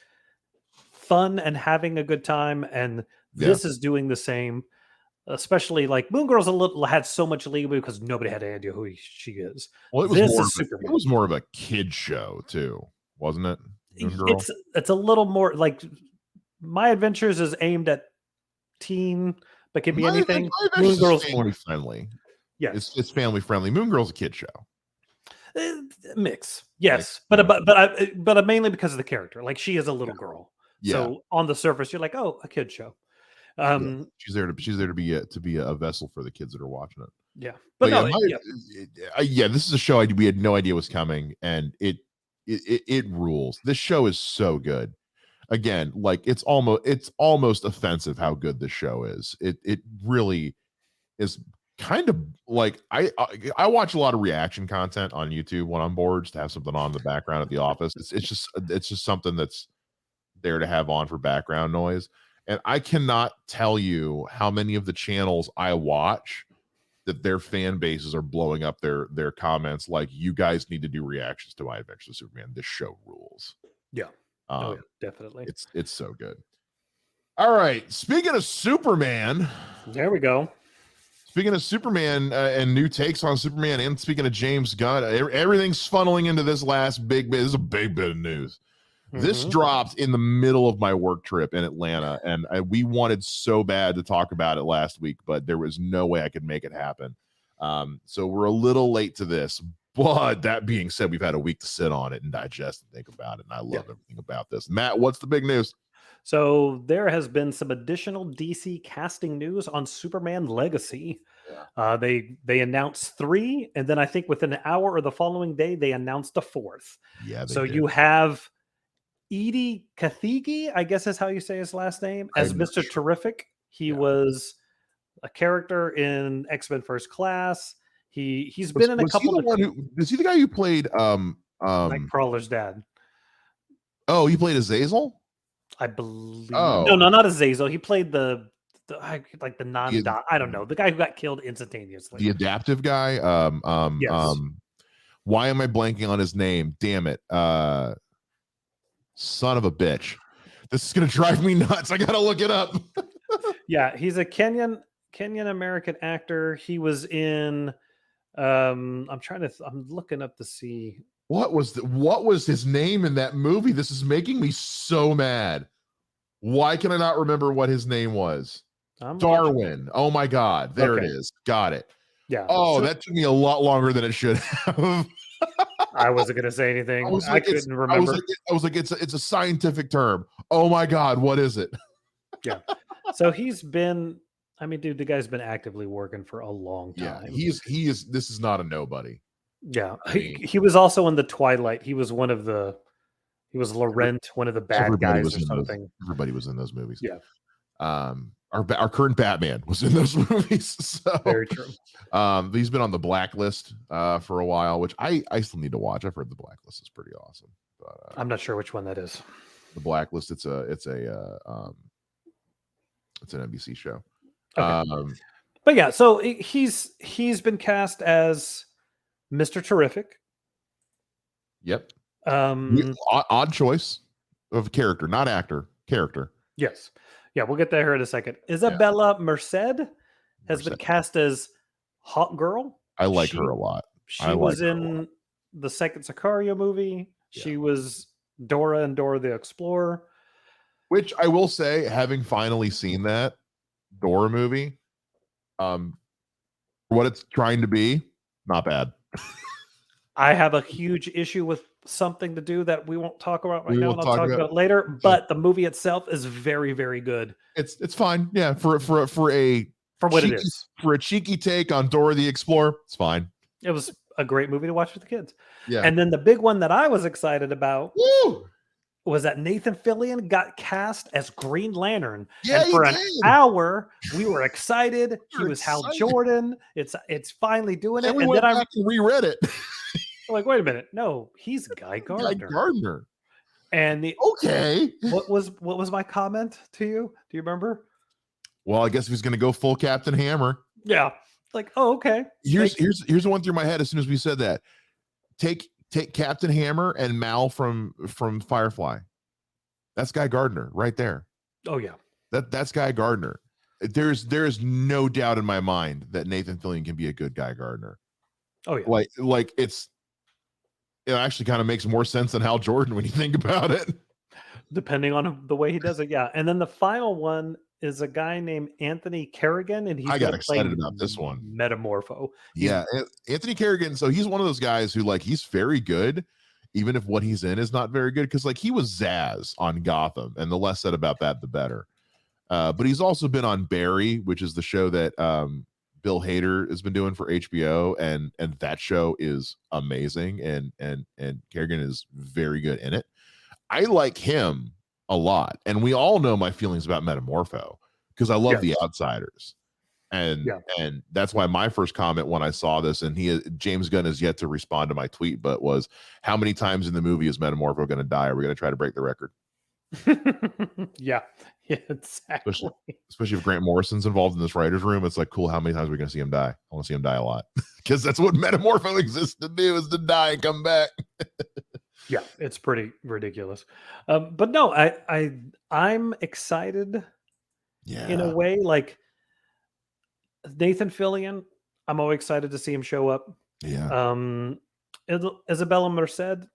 fun and having a good time. And this is doing the same. Especially like Moon Girl's had so much leeway because nobody had any idea who she is. Well, it was more of a kid show too, wasn't it? Moon Girl? It's a little more like My Adventures is aimed at teen, but can be anything. Moon Girl's family friendly. Yes, it's family friendly. Moon Girl's a kid show. Mix, yes, but mainly because of the character. Like she is a little girl, so on the surface you're like, oh, a kid show. She's there to be a vessel for the kids that are watching it. Yeah, but this is a show we had no idea was coming, and it rules. This show is so good. Again, like it's almost offensive how good this show is. It really is. Kind of like I watch a lot of reaction content on YouTube when I'm bored, just to have something on in the background at the office. It's just something that's there to have on for background noise. And I cannot tell you how many of the channels I watch that their fan bases are blowing up their comments like, you guys need to do reactions to My Adventures of Superman. This show rules. Yeah. Definitely. It's so good. All right. Speaking of Superman, there we go. Speaking of Superman and new takes on Superman, and speaking of James Gunn, everything's funneling into this last big bit. This is a big bit of news. Mm-hmm. This dropped in the middle of my work trip in Atlanta, and we wanted so bad to talk about it last week, but there was no way I could make it happen. So we're a little late to this. But that being said, we've had a week to sit on it and digest and think about it, and I love everything about this. Matt, what's the big news? So there has been some additional DC casting news on Superman Legacy. Yeah. They announced 3, and then I think within an hour or the following day they announced a 4th. Yeah. So you have Edie Kathigi, I guess is how you say his last name, as Mr. Terrific. He was a character in X-Men First Class. He's been in a couple. Is he the guy who played Nightcrawler's dad? Oh, he played Azazel? I believe. Oh. No, not Azazel. He played the non-dot. I don't know. The guy who got killed instantaneously. The adaptive guy. Yes. Why am I blanking on his name? Damn it. Son of a bitch. This is gonna drive me nuts. I gotta look it up. Yeah, he's a Kenyan American actor. He was in. I'm looking up to see. What was his name in that movie? This is making me so mad. Why can I not remember what his name was? Darwin. Oh my God. There it is. Got it. Yeah. Oh, that took me a lot longer than it should have. I wasn't going to say anything. I couldn't remember. I was like, it's a scientific term. Oh my God. What is it? Yeah. So he's been, I mean, dude, the guy's been actively working for a long time. Yeah. He is. This is not a nobody. Yeah, he was also in the Twilight. He was he was Laurent, one of the bad guys or something. Everybody was in those movies. Yeah. Our current Batman was in those movies. So very true. He's been on the Blacklist for a while, which I still need to watch. I've heard the Blacklist is pretty awesome. But I'm not sure which one that is. The Blacklist. It's an NBC show. Okay. But yeah, so he's been cast as Mr. Terrific. Yep. Um, Odd choice of character, not actor. Character. yes, yeah, we'll get there here in a second. Yeah. Isabella Merced has been Merced. cast as Hot Girl. I like her She a lot. I she like was her a lot. in the second Sicario movie. Yeah. She was Dora and Dora the Explorer. Which I will say, having finally seen that Dora movie, for what it's trying to be, not bad. I have a huge issue with something to do that we won't talk about right We now, will and I'll talk talk about about it later. But the movie itself is very, very good it's fine. Yeah, for a for what it is. for a cheeky take on Dora the Explorer, it's fine. It was a great movie to watch with the kids. Yeah. And then the big one that I was excited about Woo! was that Nathan Fillion got cast as Green Lantern. Yeah, and for he an did. hour, we were excited. We He were was Hal excited. Jordan. It's finally doing And it. we And went then back and reread it. I'm like, wait a minute. No, he's Guy Gardner. Guy Gardner. And Okay. what was my comment to you? Do you remember? Well, I guess if he's going to go full Captain Hammer. Yeah. Like, oh, okay. Here's the one through my head as soon as we said that. Take Captain Hammer and Mal from Firefly. That's Guy Gardner right there. Oh yeah. That's Guy Gardner. There's no doubt in my mind that Nathan Fillion can be a good Guy Gardner. Oh yeah. Like it actually kind of makes more sense than Hal Jordan when you think about it. Depending on the way he does it, yeah. And then the final one is a guy named Anthony Kerrigan, and I got excited about this one. Metamorpho. Yeah, Anthony Kerrigan. So he's one of those guys who he's very good, even if what he's in is not very good. Because he was Zaz on Gotham, and the less said about that, the better. But he's also been on Barry, which is the show that Bill Hader has been doing for HBO, and that show is amazing, and Kerrigan is very good in it. I like him a lot, and we all know my feelings about Metamorpho because I love The Outsiders, and that's why my first comment when I saw this, and James Gunn has yet to respond to my tweet, but was, how many times in the movie is Metamorpho going to die? Are we going to try to break the record? Yeah, exactly. Especially if Grant Morrison's involved in this writer's room, it's like, cool, how many times are we going to see him die? I want to see him die a lot because that's what Metamorpho exists to do, is to die and come back. Yeah, it's pretty ridiculous. But no, I'm excited. Yeah. In a way, like Nathan Fillion, I'm always excited to see him show up. Yeah. Isabella Merced,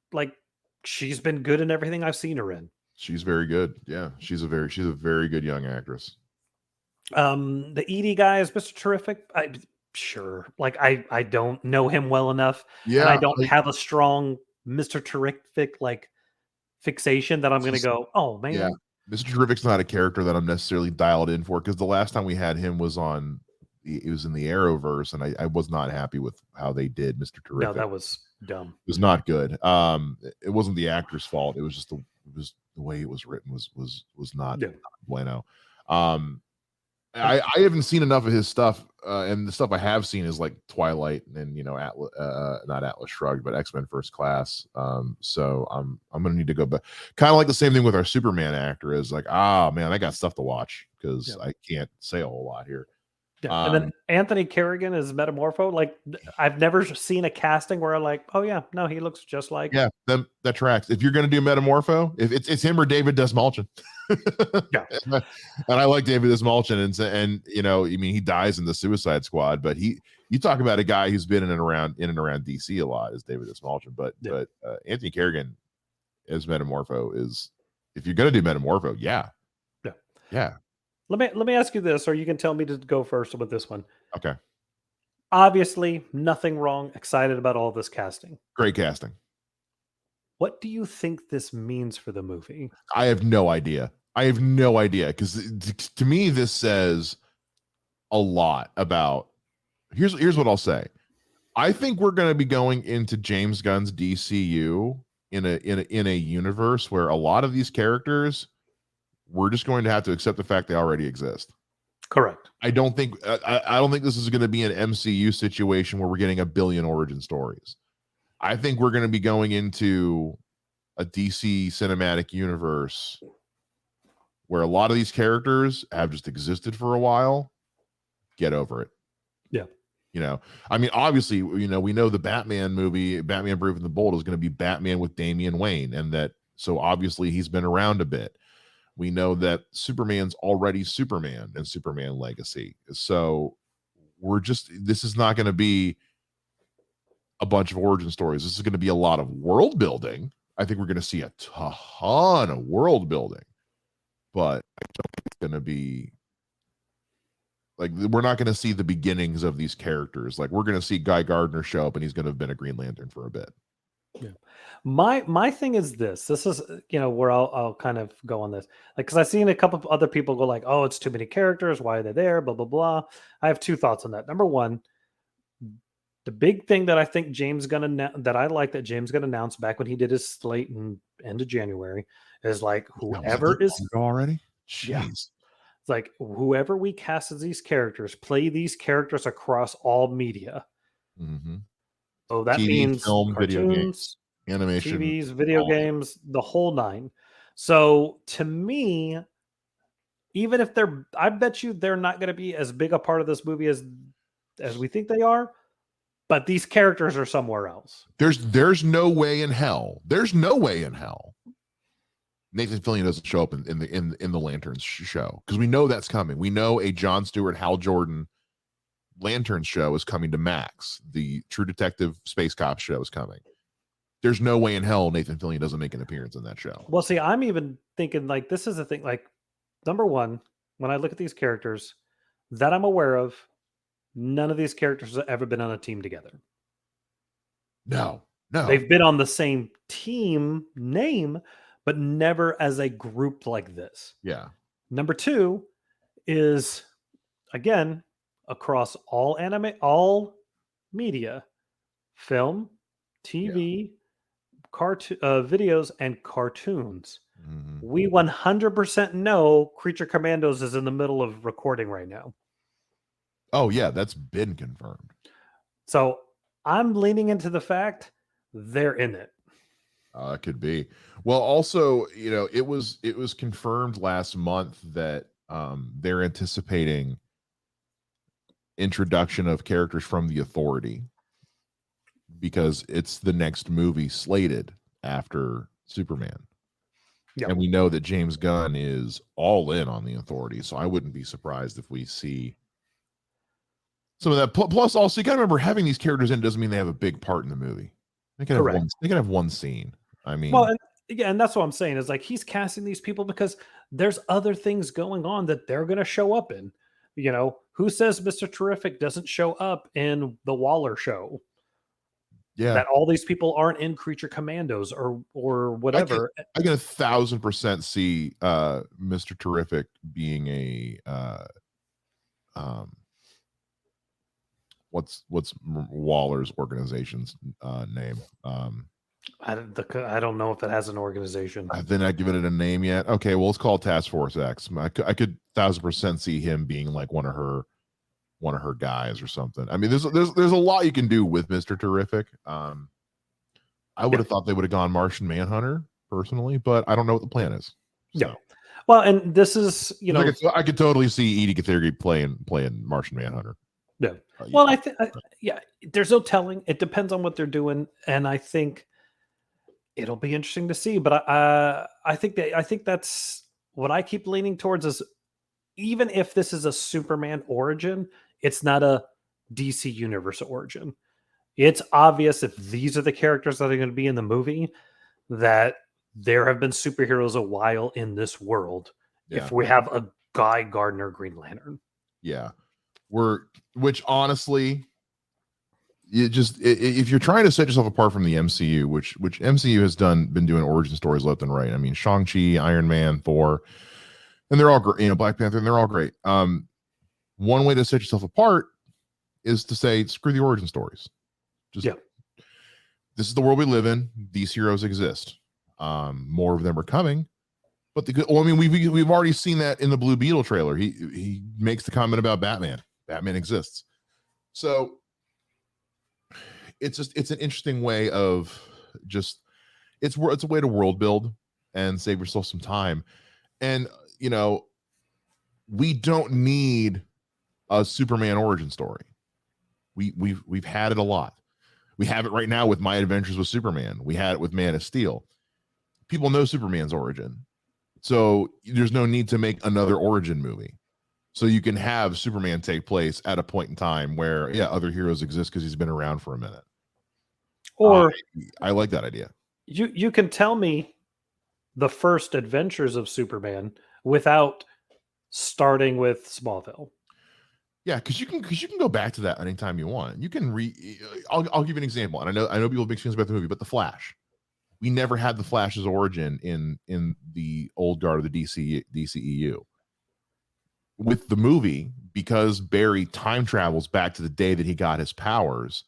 she's been good in everything I've seen her in. She's very good. Yeah, she's a very good young actress. The Edie guy is Mr. Terrific. Sure. I don't know him well enough. Yeah. And I don't have a strong Mr. Terrific fixation that I'm going to go, oh man. Yeah. Mr. Terrific's not a character that I'm necessarily dialed in for, because the last time we had him was in the Arrowverse, and I was not happy with how they did Mr. Terrific. No, that was dumb. It was not good. It wasn't the actor's fault. It was just the way it was written was not bueno. I haven't seen enough of his stuff, and the stuff I have seen is like Twilight and not Atlas Shrugged, but X-Men First Class. So I'm gonna need to go back. Kind of like the same thing with our Superman actor, is like, man, I got stuff to watch because I can't say a whole lot here. Yeah. And then Anthony Kerrigan is Metamorpho. I've never seen a casting where I'm like, oh yeah, no, he looks just like. Yeah, that tracks. If you're gonna do Metamorpho, if it's him or David Desmalchin. Yeah. And I like David Desmalchin, and he dies in the Suicide Squad, but you talk about a guy who's been in and around DC a lot, is David Desmalchin, but Anthony Kerrigan as Metamorpho is, if you're gonna do Metamorpho, yeah. Let me ask you this, or you can tell me to go first with this one. Okay. Obviously, nothing wrong. Excited about all this casting. Great casting. What do you think this means for the movie? I have no idea. Because to me, this says a lot about. Here's what I'll say. I think we're going to be going into James Gunn's DCU in a universe where a lot of these characters, we're just going to have to accept the fact they already exist. Correct. I don't think this is going to be an MCU situation where we're getting a billion origin stories. I think we're going to be going into a DC cinematic universe where a lot of these characters have just existed for a while. Get over it. You know, I mean, obviously, you know, we know the Batman movie, Batman Brave and the Bold, is going to be Batman with Damian Wayne, and that so obviously he's been around a bit. We know that Superman's already Superman in Superman Legacy, so this is not going to be a bunch of origin stories. This is going to be a lot of world building. I think we're going to see a ton of world building, but I don't think it's going to be like, we're not going to see the beginnings of these characters. Like, we're going to see Guy Gardner show up and he's going to have been a Green Lantern for a bit. Yeah. My thing is this is, you know, where I'll kind of go on this, like, because I've seen a couple of other people go like, oh, it's too many characters, why are they there, blah blah blah. I have two thoughts on that. Number one, the big thing that I think that I like that James gonna announce back when he did his slate in end of January is like, whoever is already, yeah, it's like whoever we cast as these characters, play these characters across all media. Mm-hmm. So that TV, means film, video games, cartoons, animation, TVs, video games, the whole nine. So to me, even if I bet you they're not going to be as big a part of this movie as we think they are, but these characters are somewhere else. There's no way in hell. There's no way in hell Nathan Fillion doesn't show up in the Lanterns show, because we know that's coming. We know a Jon Stewart, Hal Jordan Lanterns show is coming to Max. The True Detective Space Cop show is coming. There's no way in hell Nathan Fillion doesn't make an appearance in that show. Well, see, I'm even thinking like this is the thing. Like, number one, when I look at these characters that I'm aware of, none of these characters have ever been on a team together. No. They've been on the same team name, but never as a group like this. Yeah. Number two is, again, across all media, film, TV, videos, and cartoons. Mm-hmm. We 100% know Creature Commandos is in the middle of recording right now. Oh yeah, that's been confirmed. So I'm leaning into the fact they're in it. It could be. Well, also, you know, it was confirmed last month that they're anticipating introduction of characters from the Authority, because it's the next movie slated after Superman. Yep. And we know that James Gunn is all in on the Authority, so I wouldn't be surprised if we see some of that. Plus, also, you got to remember, having these characters in doesn't mean they have a big part in the movie. They can have one scene. I mean, well, and that's what I'm saying is like he's casting these people because there's other things going on that they're going to show up in. You know, who says Mr. Terrific doesn't show up in the Waller show? Yeah, that all these people aren't in Creature Commandos or whatever. I can 1,000% see Mr. Terrific being a what's Waller's organization's name? I don't know if it has an organization. They're not giving it a name yet. Okay, well, it's called Task Force X. I could 1,000% see him being like one of her guys or something. I mean, there's a lot you can do with Mr. Terrific. I would have thought they would have gone Martian Manhunter personally, but I don't know what the plan is. So. Yeah. Well, and this is, you know, I could totally see Edie Gatheri playing Martian Manhunter. Yeah. Well, I think, there's no telling. It depends on what they're doing, and I think it'll be interesting to see. But I think that's what I keep leaning towards is, even if this is a Superman origin, it's not a DC Universe origin. It's obvious if these are the characters that are going to be in the movie that there have been superheroes a while in this world. Yeah. If we have a Guy Gardner Green Lantern. Yeah. Which honestly, if you're trying to set yourself apart from the MCU, which MCU has been doing origin stories left and right. I mean, Shang-Chi, Iron Man, Thor, and they're all great. You know, Black Panther, and they're all great. One way to set yourself apart is to say, screw the origin stories. This is the world we live in. These heroes exist. More of them are coming. But we've already seen that in the Blue Beetle trailer. He makes the comment about Batman. Batman exists. So it's an interesting way of it's a way to world build and save yourself some time. And you know, we don't need a Superman origin story. We've had it a lot. We have it right now with My Adventures with Superman. We had it with Man of Steel. People know Superman's origin, so there's no need to make another origin movie. So you can have Superman take place at a point in time where, yeah, other heroes exist because he's been around for a minute. Or I like that idea. you can tell me the first adventures of Superman without starting with Smallville. Yeah, because you can go back to that anytime you want. You can I'll give you an example, and I know people are big fans about the movie, but the Flash. We never had the Flash's origin in the old guard of the DCEU. With the movie, because Barry time travels back to the day that he got his powers,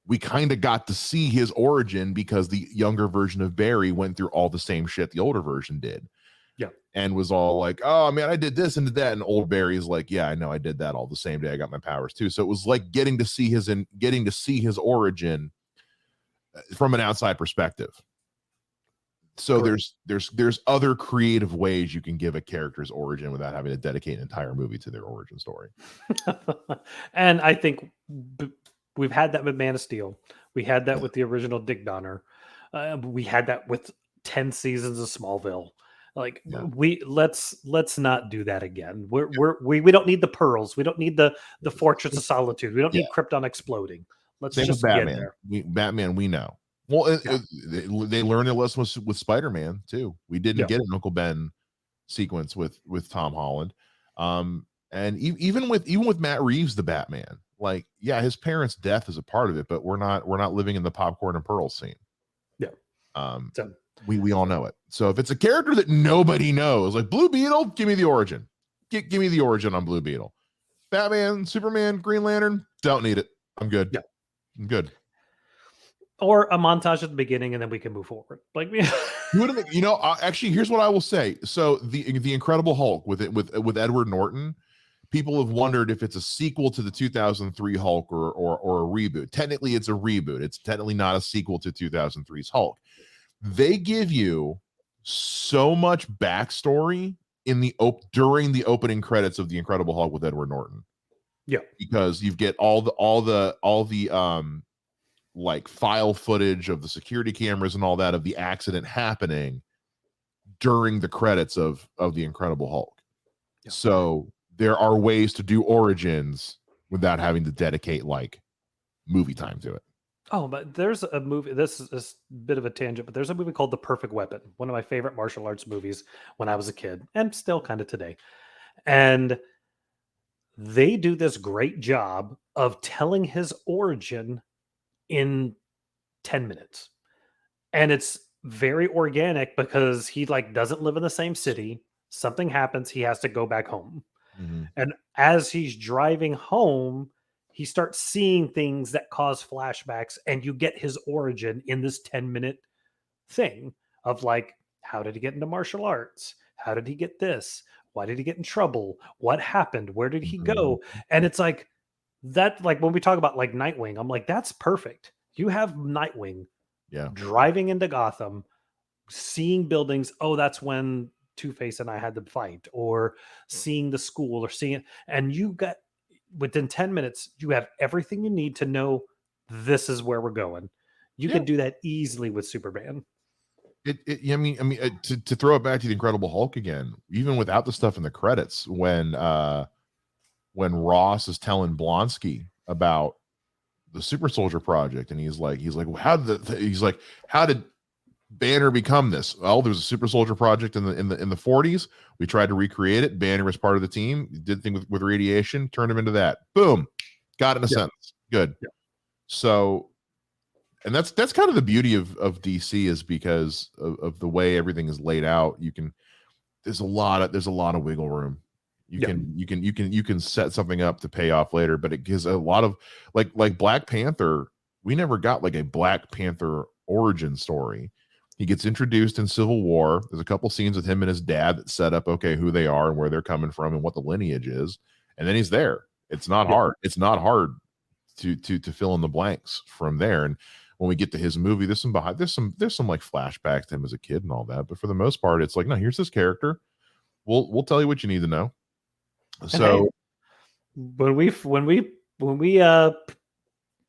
we kind of got to see his origin because the younger version of Barry went through all the same shit the older version did. Yeah. And was all like, oh man, I did this and did that. And old Barry is like, yeah, I know I did that all the same day I got my powers too. So it was like getting to see his origin from an outside perspective. So Correct. there's other creative ways you can give a character's origin without having to dedicate an entire movie to their origin story. And I think we've had that with Man of Steel. We had that with the original Dick Donner. We had that with 10 seasons of Smallville. Like let's not do that again. We don't need the pearls. We don't need the Fortress of Solitude. We don't need Krypton exploding. Let's Same just with Batman. get there. Batman, we know. Well, they learned a lesson with Spider-Man too. We didn't get an Uncle Ben sequence with Tom Holland, and even with Matt Reeves, the Batman. Like, yeah, his parents' death is a part of it, but we're not living in the popcorn and pearls scene. Yeah. We all know it. So if it's a character that nobody knows, like Blue Beetle, give me the origin. Give me the origin on Blue Beetle. Batman, Superman, Green Lantern, don't need it. I'm good. Yeah. I'm good. Or a montage at the beginning, and then we can move forward. Like, actually, here's what I will say. So the Incredible Hulk with Edward Norton, people have wondered if it's a sequel to the 2003 Hulk or a reboot. Technically, it's a reboot. It's technically not a sequel to 2003's Hulk. They give you so much backstory during the opening credits of the Incredible Hulk with Edward Norton. Yeah, because you get all the like file footage of the security cameras and all that of the accident happening during the credits of the Incredible Hulk. Yeah. So there are ways to do origins without having to dedicate like movie time to it. Oh, but there's a movie. This is a bit of a tangent, but there's a movie called The Perfect Weapon, one of my favorite martial arts movies when I was a kid, and still kind of today. And they do this great job of telling his origin in 10 minutes. And it's very organic because he like doesn't live in the same city. Something happens, he has to go back home. Mm-hmm. And as he's driving home, he starts seeing things that cause flashbacks, and you get his origin in this 10-minute thing of like, how did he get into martial arts? How did he get this? Why did he get in trouble? What happened? Where did he go? And it's like that, like when we talk about like Nightwing, I'm like, that's perfect. You have Nightwing driving into Gotham, seeing buildings. Oh, that's when Two-Face and I had to fight, or seeing the school, or seeing it. And you got, within 10 minutes, you have everything you need to know this is where we're going. You could do that easily with Superman. I mean, to throw it back to the Incredible Hulk again, even without the stuff in the credits, when Ross is telling Blonsky about the Super Soldier Project, and he's like, well, how did Banner become this? Well, there's a Super Soldier Project in the 40s. We tried to recreate it. Banner was part of the team. Did things with radiation, turned him into that. Boom, got it in a sentence. Good. Yeah. So, and that's kind of the beauty of DC, is because of the way everything is laid out. There's a lot of wiggle room. You can set something up to pay off later, but it gives a lot of like Black Panther. We never got like a Black Panther origin story. He gets introduced in Civil War. There's a couple scenes with him and his dad that set up, okay, who they are and where they're coming from and what the lineage is. And then he's there. It's not hard. It's not hard to fill in the blanks from there. And when we get to his movie, there's some like flashbacks to him as a kid and all that. But for the most part, it's like, no, here's this character. We'll tell you what you need to know. So when we when we what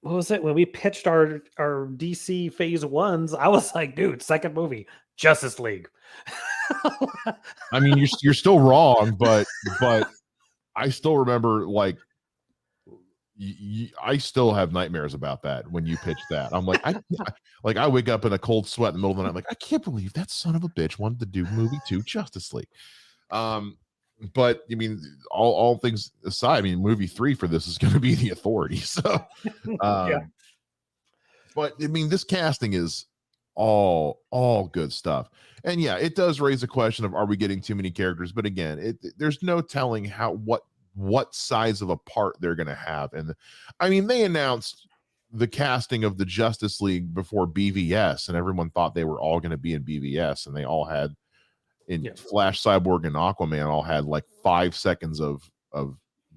was it, when we pitched our DC phase ones, I was like, dude, second movie, Justice League. I mean, you're still wrong, but I still remember, like, I still have nightmares about that when you pitched that. I'm like, I wake up in a cold sweat in the middle of the night. I'm like, I can't believe that son of a bitch wanted to do movie 2 Justice League. But I mean, all things aside, I mean, movie 3 for this is going to be The Authority. So, Yeah. but I mean, this casting is all good stuff. And yeah, it does raise a question of, are we getting too many characters? But again, there's no telling what size of a part they're going to have. And I mean, they announced the casting of the Justice League before BVS, and everyone thought they were all going to be in BVS, and they all had Flash, Cyborg, and Aquaman all had like 5 seconds of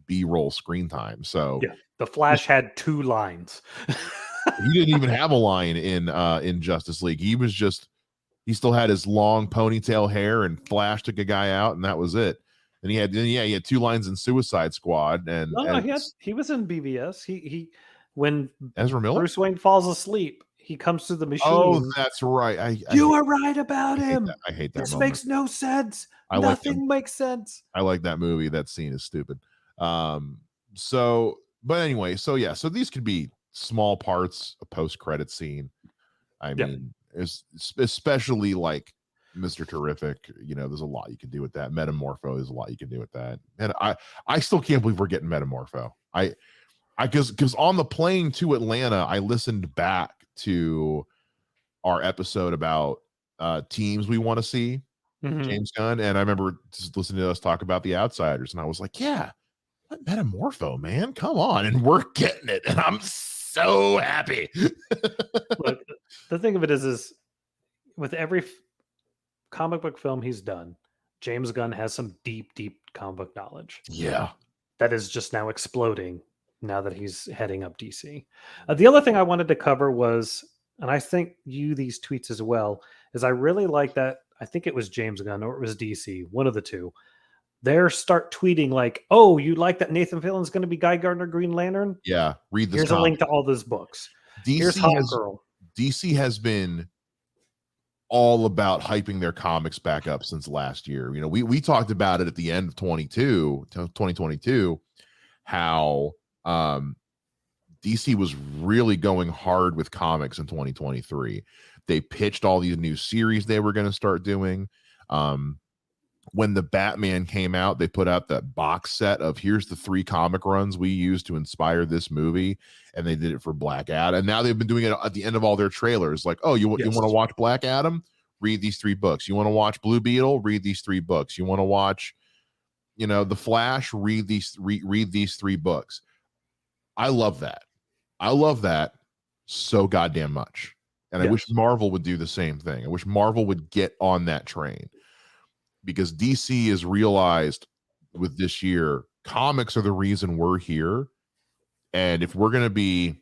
B-roll screen time. So yeah, the Flash had 2 lines. He didn't even have a line in Justice League. He still had his long ponytail hair, and Flash took a guy out, and that was it. And he had 2 lines in Suicide Squad. And no, he was in BVS. He when Ezra Miller, Bruce Wayne falls asleep, he comes to the machine. Oh, that's right. You are right about him. I hate that. This moment. makes no sense. Nothing makes sense. I like that movie. That scene is stupid. So, but anyway, so yeah, so these could be small parts, a post-credit scene. I mean, especially like Mr. Terrific, there's a lot you can do with that. Metamorpho, there's a lot you can do with that. And I still can't believe we're getting Metamorpho. Because on the plane to Atlanta, I listened back to our episode about teams we want to see, James Gunn, and I remember just listening to us talk about The Outsiders, and I was like, yeah, what Metamorpho, man? Come on. And we're getting it, and I'm so happy. Look, the thing of it is with every comic book film he's done, James Gunn has some deep comic book knowledge. Yeah. That is just now exploding now that he's heading up DC. The other thing I wanted to cover was, and I think these tweets as well, is I really like that. I think it was James Gunn or it was DC, one of the two. They start tweeting like, "Oh, you like that Nathan Fillion's going to be Guy Gardner Green Lantern? Yeah, read this. Here's a link to all those books. Here's Hawkgirl." DC has been all about hyping their comics back up since last year. We talked about it at the end of 2022, how DC was really going hard with comics in 2023. They pitched all these new series they were going to start doing. When the Batman came out, they put out that box set of here's the 3 comic runs we used to inspire this movie, and they did it for Black Adam. And now they've been doing it at the end of all their trailers. Like, oh, you want to watch Black Adam? Read these 3 books. You want to watch Blue Beetle? Read these 3 books. You want to watch, The Flash? Read these 3 books. I love that. I love that so goddamn much. And I wish Marvel would do the same thing. I wish Marvel would get on that train, because DC has realized with this year, comics are the reason we're here. And if we're going to be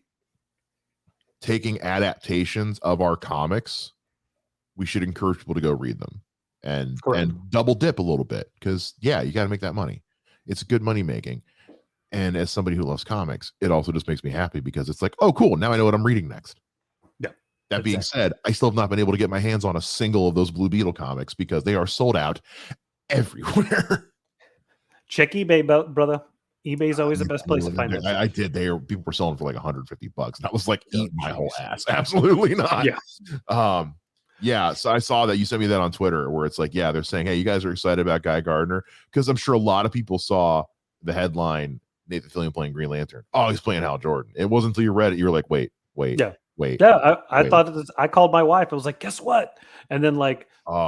taking adaptations of our comics, we should encourage people to go read them and double dip a little bit, because you got to make that money. It's good money making. And as somebody who loves comics, it also just makes me happy, because it's like, oh, cool, now I know what I'm reading next. Yeah. That being said, I still have not been able to get my hands on a single of those Blue Beetle comics, because they are sold out everywhere. Check eBay, brother. eBay's always the best place to find it. I did. People were selling for like $150, and I was like, eat my whole ass. Absolutely not. Yeah. So I saw that you sent me that on Twitter, where it's like, they're saying, hey, you guys are excited about Guy Gardner, because I'm sure a lot of people saw the headline, Nathan Fillion playing Green Lantern. Oh, he's playing Hal Jordan. It wasn't until you read it, you were like, wait. Yeah, I thought I called my wife. I was like, guess what? And then a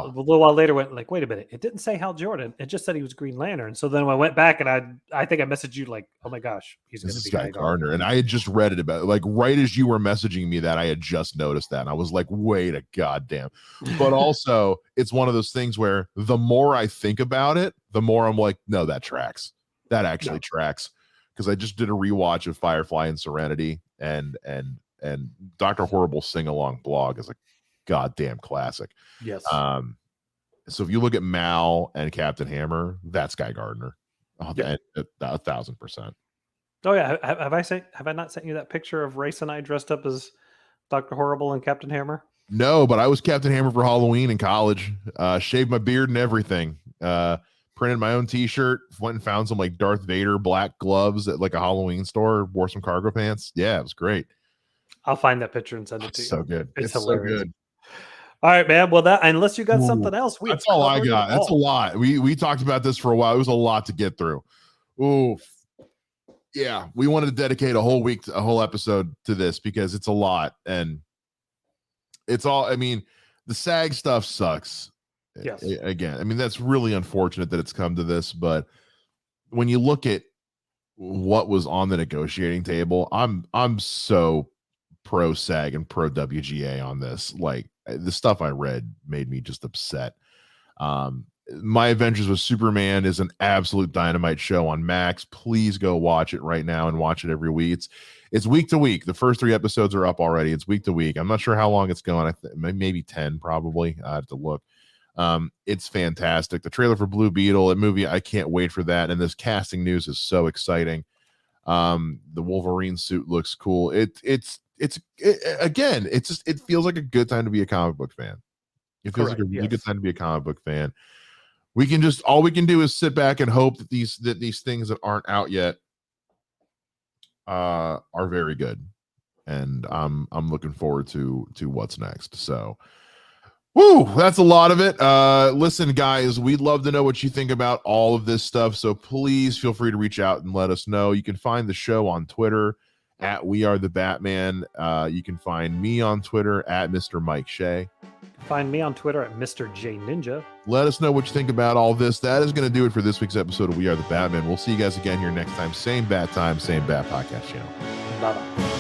little while later went like, wait a minute. It didn't say Hal Jordan. It just said he was Green Lantern. So then I went back and I think I messaged you like, oh my gosh, he's going to be Guy Gardner. And I had just read it about, like, right as you were messaging me that, I had just noticed that. And I was like, wait a goddamn. But also, it's one of those things where the more I think about it, the more I'm like, no, that tracks. That actually tracks. Because I just did a rewatch of Firefly and Serenity, and Dr. Horrible's sing-along blog is a goddamn classic. Yes. So if you look at Mal and Captain Hammer, that's Guy Gardner. 1,000%. Oh yeah, have I not sent you that picture of Race and I dressed up as Dr. Horrible and Captain Hammer? No, but I was Captain Hammer for Halloween in college. Shaved my beard and everything. Printed my own T-shirt. Went and found some like Darth Vader black gloves at like a Halloween store. Wore some cargo pants. Yeah, it was great. I'll find that picture and send it to you. So good. It's So hilarious. good. All right, man. Well, that unless you got Ooh, something else, that's all I got. That's a lot. We talked about this for a while. It was a lot to get through. Ooh, yeah. We wanted to dedicate a whole week, a whole episode to this because it's a lot, and it's all. I mean, the SAG stuff sucks. Yes. Again, I mean that's really unfortunate that it's come to this, but when you look at what was on the negotiating table, I'm so pro SAG and pro WGA on this. Like the stuff I read made me just upset. My Adventures with Superman is an absolute dynamite show on Max. Please go watch it right now and watch it every week. It's week to week. The first 3 episodes are up already. It's week to week. I'm not sure how long it's going. Maybe 10 probably. I have to look. It's fantastic. The trailer for Blue Beetle, a movie, I can't wait for that. And this casting news is so exciting. The Wolverine suit looks cool. It feels like a good time to be a comic book fan. It feels like a really good time to be a comic book fan. All we can do is sit back and hope that these things that aren't out yet are very good. And I'm looking forward to what's next. So woo, that's a lot of it. Listen, guys, we'd love to know what you think about all of this stuff. So please feel free to reach out and let us know. You can find the show on Twitter at We Are the Batman. You can find me on Twitter at Mr. Mike Shea. Find me on Twitter at Mr. J Ninja. Let us know what you think about all this. That is going to do it for this week's episode of We Are the Batman. We'll see you guys again here next time. Same bat time, same bat podcast channel. Bye-bye.